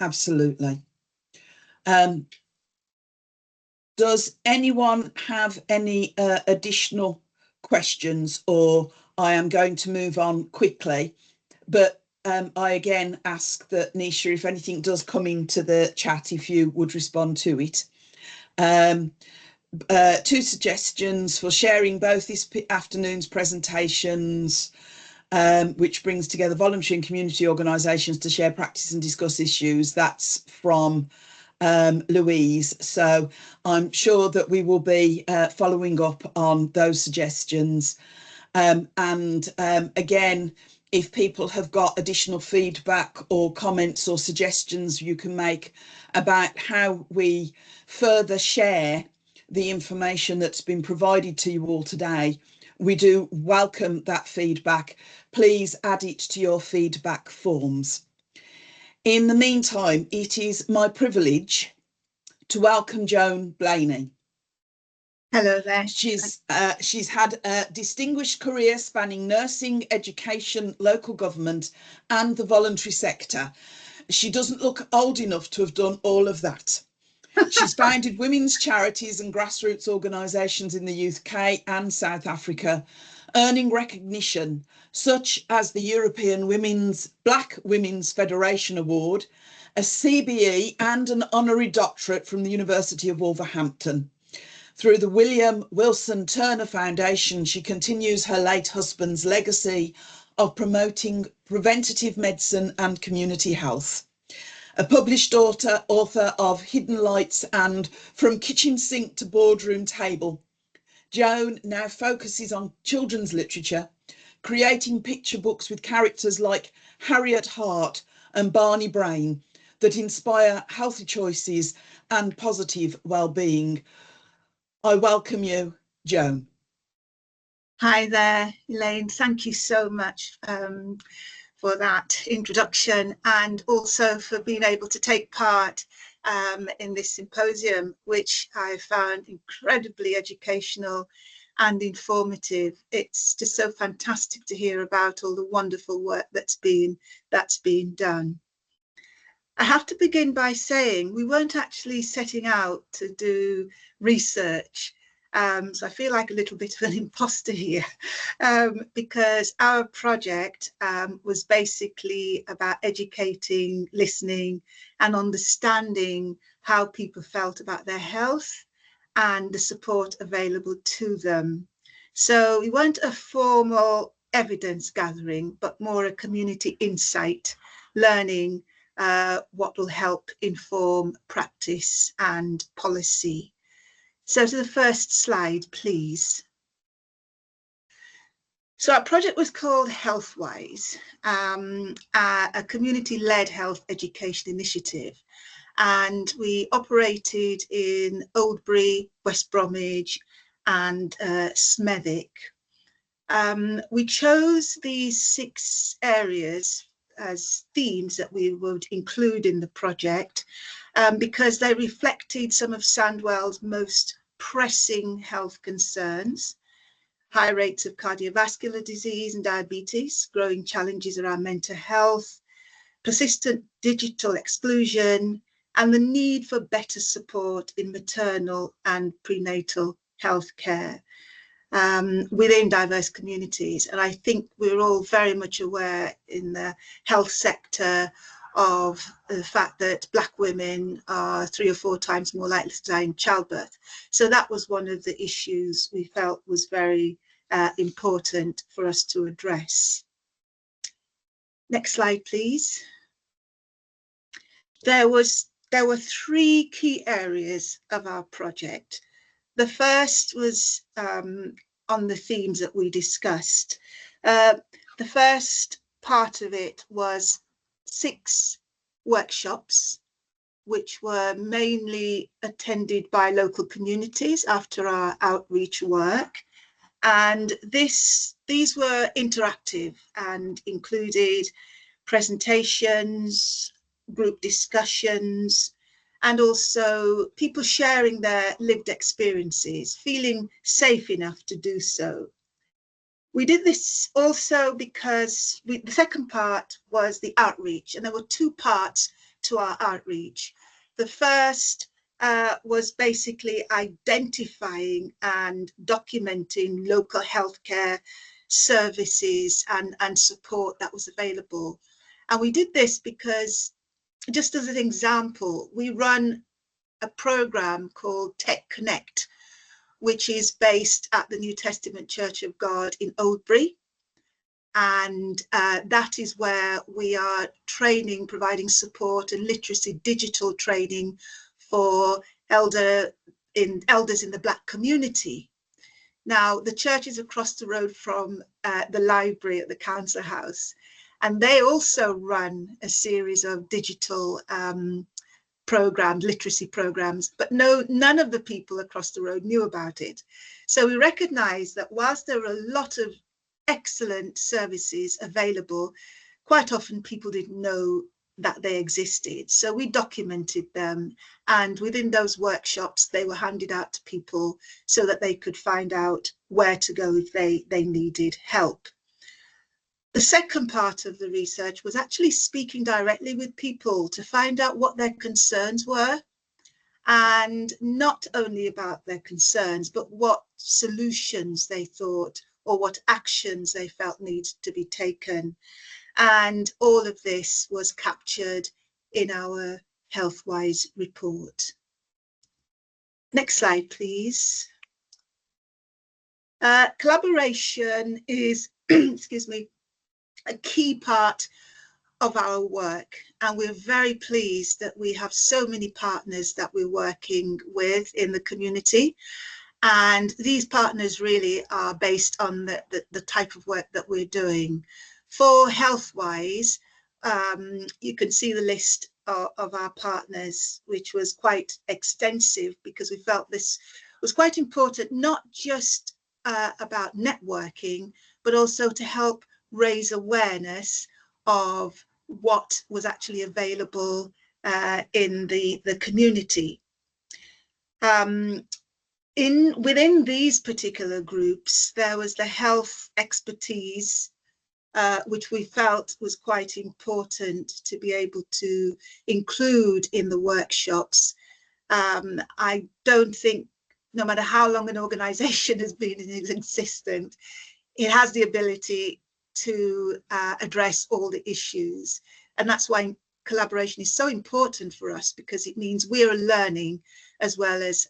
Absolutely. Does anyone have any additional questions, or I am going to move on quickly, but I again ask that Nisha, if anything does come into the chat, if you would respond to it. 2 suggestions for sharing both this afternoon's presentations, which brings together voluntary and community organisations to share practice and discuss issues. That's from Louise. So I'm sure that we will be following up on those suggestions. And again, if people have got additional feedback or comments or suggestions you can make about how we further share the information that's been provided to you all today, we do welcome that feedback. Please add it to your feedback forms. In the meantime, it is my privilege to welcome Joan Blaney. Hello there. She's had a distinguished career spanning nursing, education, local government and the voluntary sector. She doesn't look old enough to have done all of that. She's founded women's charities and grassroots organisations in the UK and South Africa, earning recognition such as the European Black Women's Federation Award, a CBE and an honorary doctorate from the University of Wolverhampton. Through the William Wilson Turner Foundation, she continues her late husband's legacy of promoting preventative medicine and community health. A published author of Hidden Lights and From Kitchen Sink to Boardroom Table, Joan now focuses on children's literature, creating picture books with characters like Harriet Hart and Barney Brain that inspire healthy choices and positive well-being. I welcome you, Joan. Hi there, Elaine. Thank you so much for that introduction, and also for being able to take part in this symposium, which I found incredibly educational and informative. It's just so fantastic to hear about all the wonderful work that's been done. I have to begin by saying we weren't actually setting out to do research. So I feel like a little bit of an imposter here, because our project was basically about educating, listening and understanding how people felt about their health and the support available to them. So we weren't a formal evidence gathering, but more a community insight, learning what will help inform practice and policy. So to the first slide, please. So our project was called Healthwise, a community-led health education initiative. And we operated in Oldbury, West Bromwich and Smethwick. We chose these 6 areas as themes that we would include in the project because they reflected some of Sandwell's most pressing health concerns: high rates of cardiovascular disease and diabetes, growing challenges around mental health, persistent digital exclusion, and the need for better support in maternal and prenatal health care within diverse communities. And I think we're all very much aware in the health sector of the fact that Black women are 3 or 4 times more likely to die in childbirth. So that was one of the issues we felt was very important for us to address. Next slide, please. There were 3 key areas of our project. The first was on the themes that we discussed. The first part of it was 6 workshops, which were mainly attended by local communities after our outreach work. And these were interactive and included presentations, group discussions, and also people sharing their lived experiences, feeling safe enough to do so. We did this also because the second part was the outreach, and there were 2 parts to our outreach. The first was basically identifying and documenting local healthcare services and support that was available. And we did this because, just as an example, we run a program called Tech Connect, which is based at the New Testament Church of God in Oldbury. And that is where we are training, providing support and literacy digital training for elders in the Black community. Now, the church is across the road from the library at the council house, and they also run a series of digital programs, literacy programs, but none of the people across the road knew about it. So we recognized that whilst there are a lot of excellent services available, quite often people didn't know that they existed. So we documented them, and within those workshops they were handed out to people so that they could find out where to go if they needed help. The second part of the research was actually speaking directly with people to find out what their concerns were, and not only about their concerns, but what solutions they thought or what actions they felt needed to be taken. And all of this was captured in our Healthwise report. Next slide, please. Collaboration is, excuse me, a key part of our work, and we're very pleased that we have so many partners that we're working with in the community. And these partners really are based on the type of work that we're doing. For Healthwise, you can see the list of our partners, which was quite extensive because we felt this was quite important, not just about networking, but also to help raise awareness of what was actually available in the community. Within these particular groups, there was the health expertise, which we felt was quite important to be able to include in the workshops. I don't think, no matter how long an organisation has been in existence, it has the ability to address all the issues. And that's why collaboration is so important for us, because it means we're learning as well as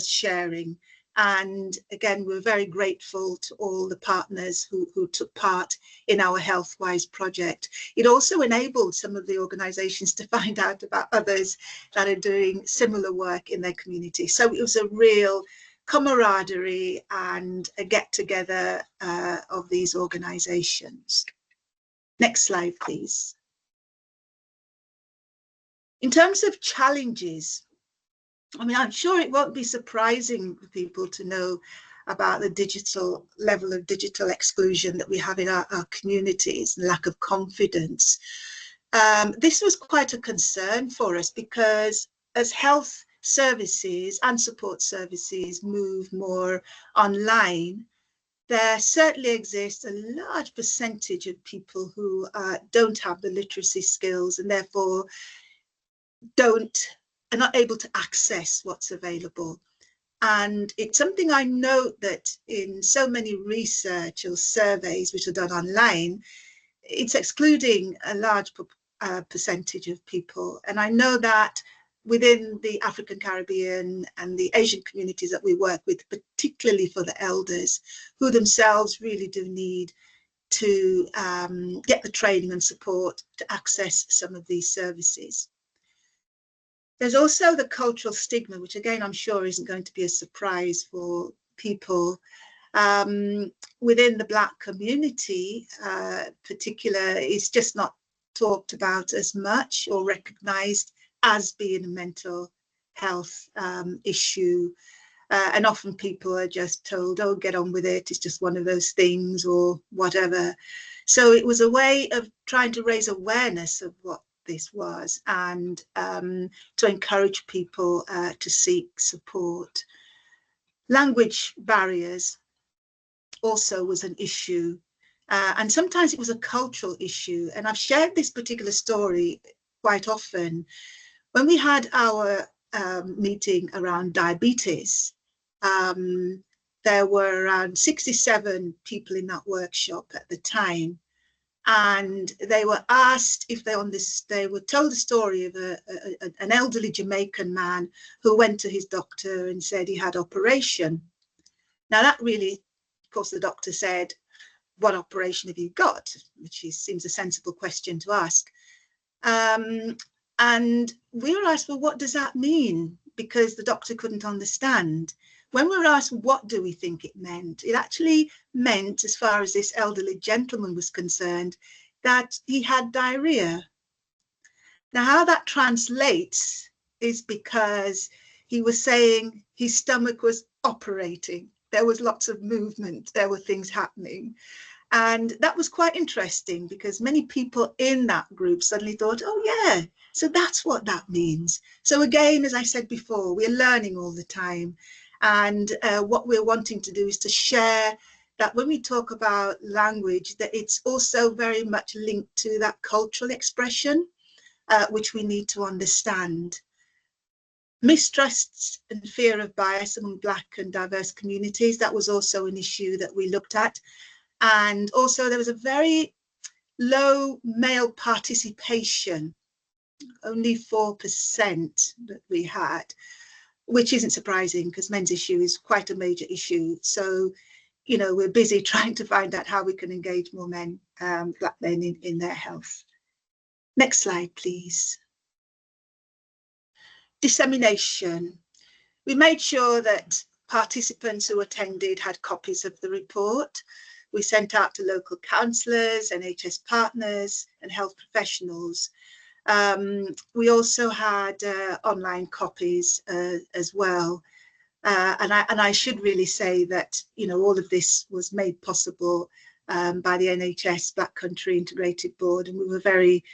sharing. And again, we're very grateful to all the partners who took part in our HealthWise project. It also enabled some of the organisations to find out about others that are doing similar work in their community. So it was a real camaraderie and a get-together of these organisations. Next slide, please. In terms of challenges, I mean, I'm sure it won't be surprising for people to know about the digital level of digital exclusion that we have in our communities, and lack of confidence. This was quite a concern for us, because as health services and support services move more online, there certainly exists a large percentage of people who don't have the literacy skills, and therefore are not able to access what's available. And it's something I note that in so many research or surveys which are done online, it's excluding a large percentage of people. And I know that within the African, Caribbean and the Asian communities that we work with, particularly for the elders, who themselves really do need to get the training and support to access some of these services. There's also the cultural stigma, which again, I'm sure isn't going to be a surprise for people. Within the Black community, particular, it's just not talked about as much or recognised as being a mental health issue. And often people are just told, oh, get on with it, it's just one of those things or whatever. So it was a way of trying to raise awareness of what this was, and to encourage people to seek support. Language barriers also was an issue, and sometimes it was a cultural issue. And I've shared this particular story quite often. When we had our meeting around diabetes, there were around 67 people in that workshop at the time. And they were asked if they were told the story of an elderly Jamaican man who went to his doctor and said he had operation. Now that really, of course, the doctor said, what operation have you got? Which seems a sensible question to ask. And we were asked, well, what does that mean? Because the doctor couldn't understand. When we were asked, what do we think it meant? It actually meant, as far as this elderly gentleman was concerned, that he had diarrhea. Now, how that translates is because he was saying his stomach was operating. There was lots of movement. There were things happening. And that was quite interesting, because many people in that group suddenly thought, oh, yeah, so that's what that means. So again, as I said before, we're learning all the time. And what we're wanting to do is to share that when we talk about language, that it's also very much linked to that cultural expression, which we need to understand. Mistrust and fear of bias among Black and diverse communities, that was also an issue that we looked at. And also there was a very low male participation, only 4% that we had, which isn't surprising because men's issue is quite a major issue. So, you know, we're busy trying to find out how we can engage more men, Black men in their health. Next slide, please. Dissemination. We made sure that participants who attended had copies of the report. We sent out to local councillors, NHS partners and health professionals. We also had online copies as well. And I should really say that, you know, all of this was made possible by the NHS Black Country Integrated Board, and we were very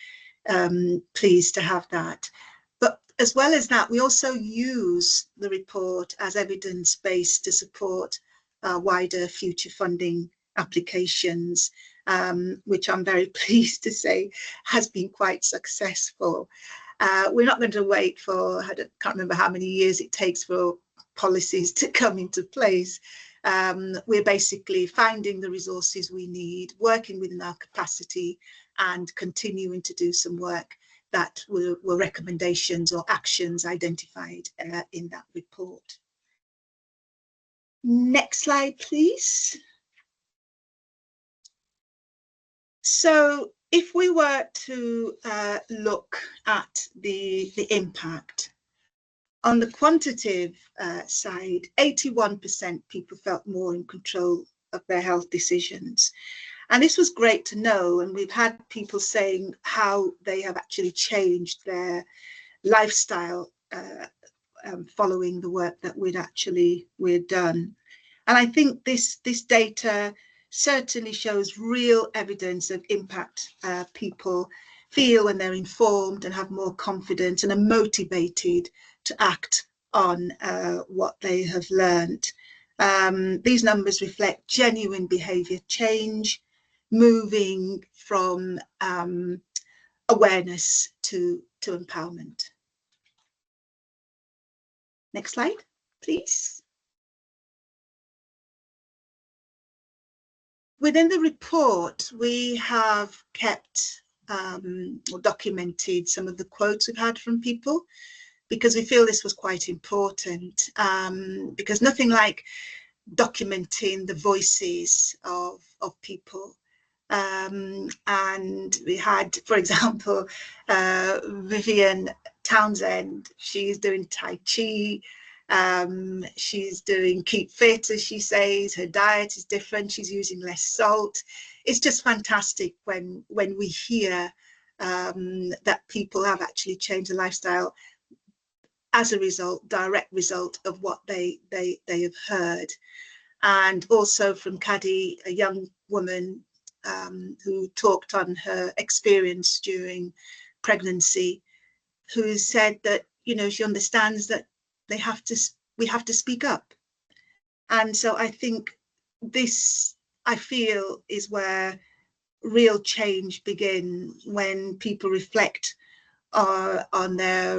pleased to have that. But as well as that, we also use the report as evidence base to support wider future funding applications, which I'm very pleased to say has been quite successful. We're not going to wait for, I can't remember how many years it takes for policies to come into place. We're basically finding the resources we need, working within our capacity, and continuing to do some work that were recommendations or actions identified in that report. Next slide, please. So if we were to look at the impact, on the quantitative side, 81% people felt more in control of their health decisions. And this was great to know. And we've had people saying how they have actually changed their lifestyle following the work that we'd done. And I think this data certainly shows real evidence of impact. People feel when they're informed and have more confidence and are motivated to act on what they have learned. These numbers reflect genuine behaviour change, moving from awareness to empowerment. Next slide, please. Within the report, we have kept or documented some of the quotes we've had from people, because we feel this was quite important, because nothing like documenting the voices of people. And we had, for example, Vivian Townsend. She's doing Tai Chi. She's doing keep fit, as she says. Her diet is different. She's using less salt. It's just fantastic when we hear that people have actually changed their lifestyle as a result, direct result of what they have heard. And also from Caddy, a young woman who talked on her experience during pregnancy, who said that, you know, she understands that we have to speak up. And so I think this, I feel, is where real change begins, when people reflect on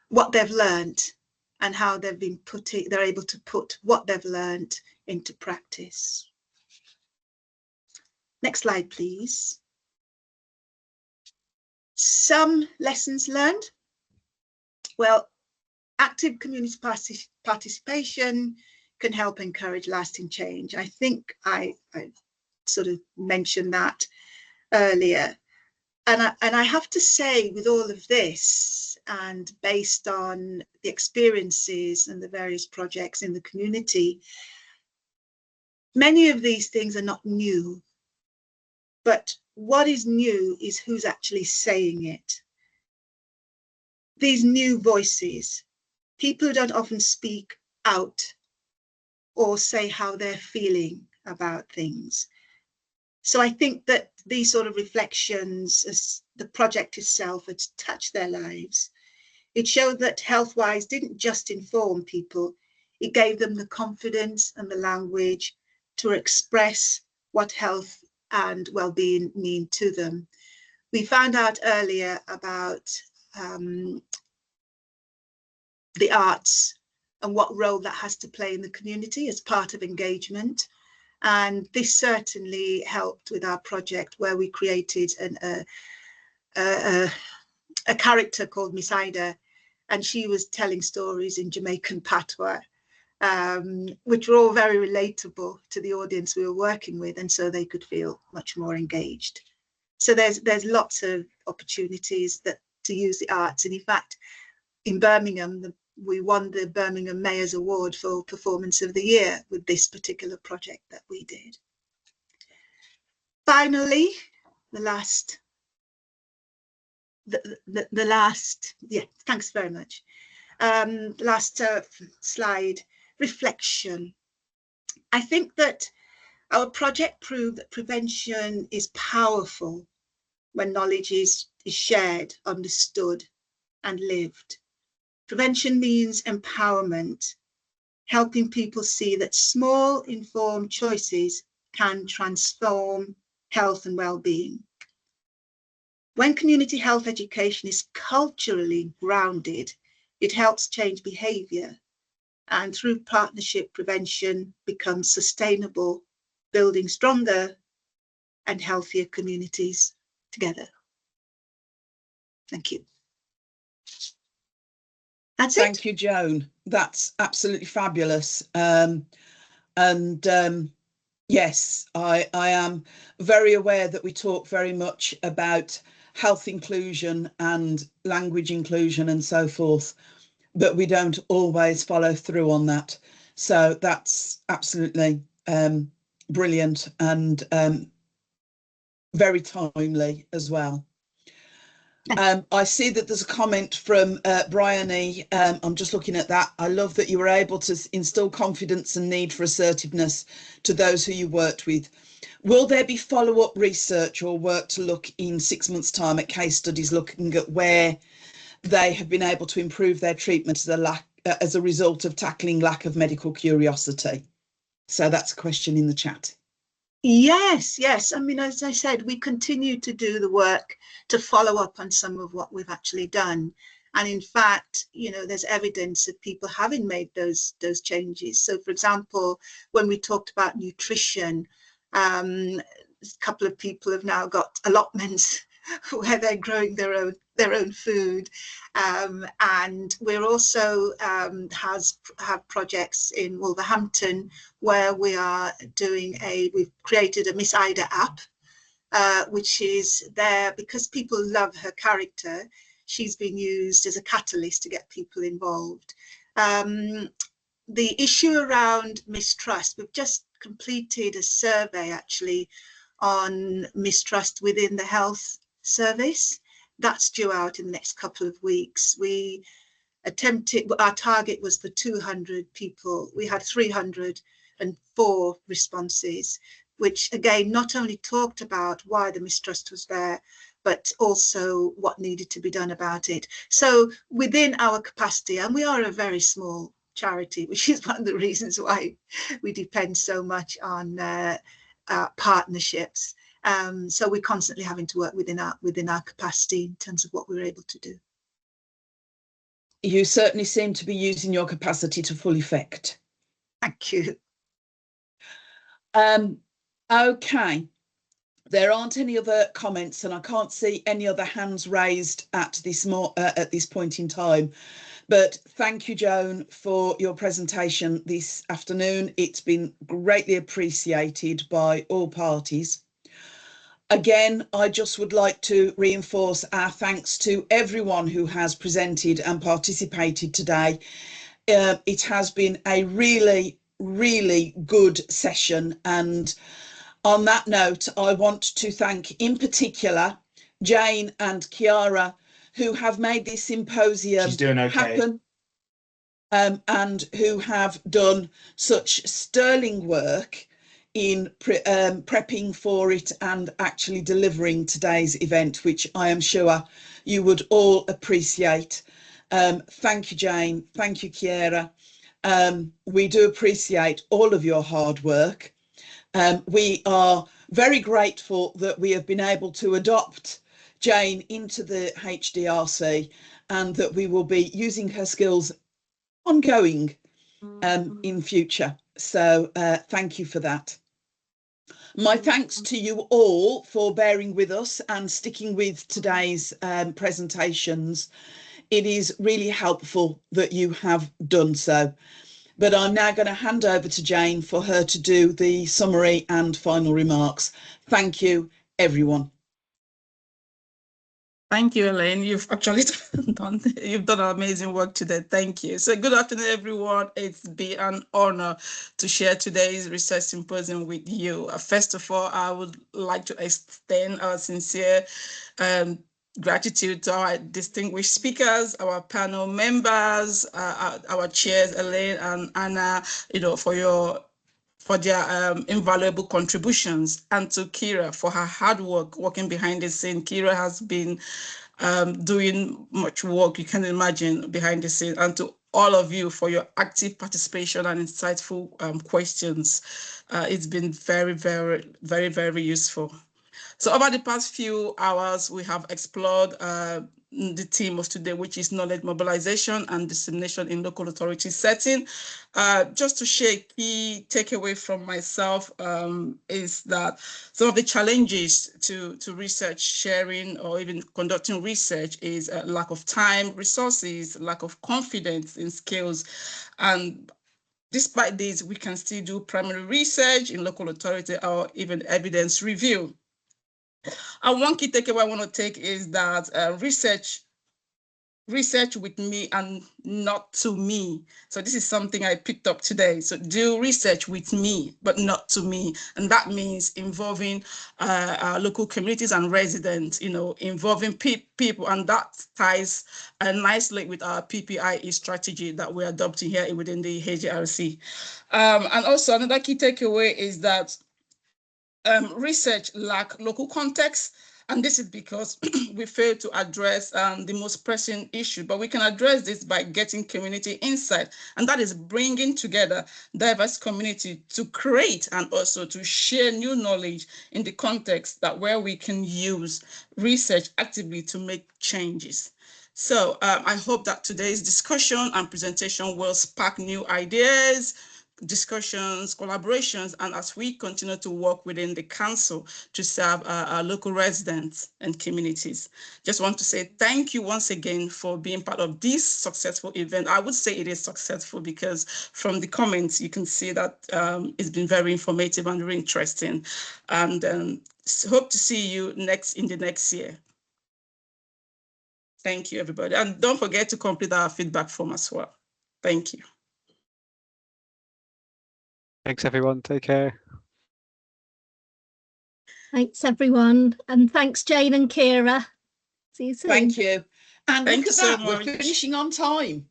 what they've learned and how they're able to put what they've learned into practice. Next slide, please. Some lessons learned. Well, active community participation can help encourage lasting change. I think I sort of mentioned that earlier. And I have to say, with all of this, and based on the experiences and the various projects in the community, many of these things are not new. But what is new is who's actually saying it. These new voices, people who don't often speak out or say how they're feeling about things. So I think that these sort of reflections, as the project itself had touched their lives, it showed that HealthWise didn't just inform people, it gave them the confidence and the language to express what health and well-being mean to them. We found out earlier about the arts and what role that has to play in the community as part of engagement. And this certainly helped with our project, where we created a character called Miss Ida, and she was telling stories in Jamaican patois, which were all very relatable to the audience we were working with, and so they could feel much more engaged. So there's lots of opportunities to use the arts. And in fact, in Birmingham, we won the Birmingham Mayor's Award for Performance of the Year with this particular project that we did. Finally, the last, yeah, thanks very much. Last slide. reflection. I think that our project proved that prevention is powerful when knowledge is shared, understood, and lived. Prevention means empowerment, helping people see that small informed choices can transform health and well-being. When community health education is culturally grounded, it helps change behaviour, and through partnership, prevention becomes sustainable, building stronger and healthier communities together. Thank you. That's it. Thank you, Joan. That's absolutely fabulous. Yes, I am very aware that we talk very much about health inclusion and language inclusion and so forth, but we don't always follow through on that. So that's absolutely brilliant and very timely as well. I see that there's a comment from Bryony. I'm just looking at that. I love that you were able to instill confidence and need for assertiveness to those who you worked with. Will there be follow-up research or work to look in 6 months' time at case studies looking at where they have been able to improve their treatment as a result of tackling lack of medical curiosity? So that's a question in the chat. Yes, yes. I mean, as I said, we continue to do the work to follow up on some of what we've actually done. And in fact, you know, there's evidence of people having made those changes. So, for example, when we talked about nutrition, a couple of people have now got allotments where they're growing their own food, and we're also have projects in Wolverhampton where we are doing we've created a Miss Ida app, which is there because people love her character. She's been used as a catalyst to get people involved. The issue around mistrust, we've just completed a survey actually on mistrust within the health service. That's due out in the next couple of weeks. We attempted, our target was for 200 people. We had 304 responses, which again, not only talked about why the mistrust was there, but also what needed to be done about it. So within our capacity, and we are a very small charity, which is one of the reasons why we depend so much on partnerships. So we're constantly having to work within our capacity in terms of what we're able to do. You certainly seem to be using your capacity to full effect. Thank you. Okay, there aren't any other comments, and I can't see any other hands raised at this point in time. But thank you, Joan, for your presentation this afternoon. It's been greatly appreciated by all parties. Again, I just would like to reinforce our thanks to everyone who has presented and participated today. It has been a really, really good session. And on that note, I want to thank in particular Jane and Chiara, who have made this symposium happen, and who have done such sterling work in prepping for it and actually delivering today's event, which I am sure you would all appreciate. Thank you, Jane. Thank you, Chiara. We do appreciate all of your hard work. We are very grateful that we have been able to adopt Jane into the HDRC and that we will be using her skills ongoing in future. So thank you for that. My thanks to you all for bearing with us and sticking with today's presentations. It is really helpful that you have done so. But I'm now going to hand over to Jane for her to do the summary and final remarks. Thank you, everyone. Thank you, Elaine. You've actually done amazing work today. Thank you. So good afternoon, everyone. It's been an honor to share today's research symposium with you. First of all, I would like to extend our sincere gratitude to our distinguished speakers, our panel members, our chairs, Elaine and Anna, for their invaluable contributions, and to Kira for her hard work working behind the scene. Kira has been doing much work, you can imagine, behind the scene, and to all of you for your active participation and insightful questions. It's been very, very, very, very useful. So over the past few hours, we have explored the theme of today, which is knowledge mobilization and dissemination in local authority setting. Just to share a key takeaway from myself is that some of the challenges to research sharing or even conducting research is lack of time, resources, lack of confidence in skills. And despite this, we can still do primary research in local authority or even evidence review. And one key takeaway I want to take is that research with me and not to me. So this is something I picked up today. So do research with me, but not to me. And that means involving our local communities and residents, involving people. And that ties nicely with our PPIE strategy that we're adopting here within the HRC. And also another key takeaway is that research lack local context, and this is because we fail to address the most pressing issue. But we can address this by getting community insight, and that is bringing together diverse community to create and also to share new knowledge in the context that where we can use research actively to make changes. So I hope that today's discussion and presentation will spark new ideas, discussions, collaborations, and as we continue to work within the council to serve our local residents and communities. Just want to say thank you once again for being part of this successful event. I would say it is successful because from the comments, you can see that it's been very informative and very interesting. And hope to see you in the next year. Thank you, everybody. And don't forget to complete our feedback form as well. Thank you. Thanks, everyone. Take care. Thanks, everyone. And thanks, Jane and Kira. See you soon. Thank you. And Thank look you at so that, we're much. finishing on time.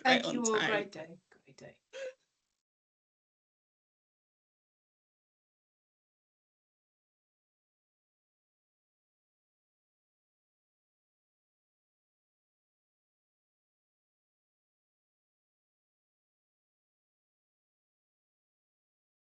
Thank you all, great day.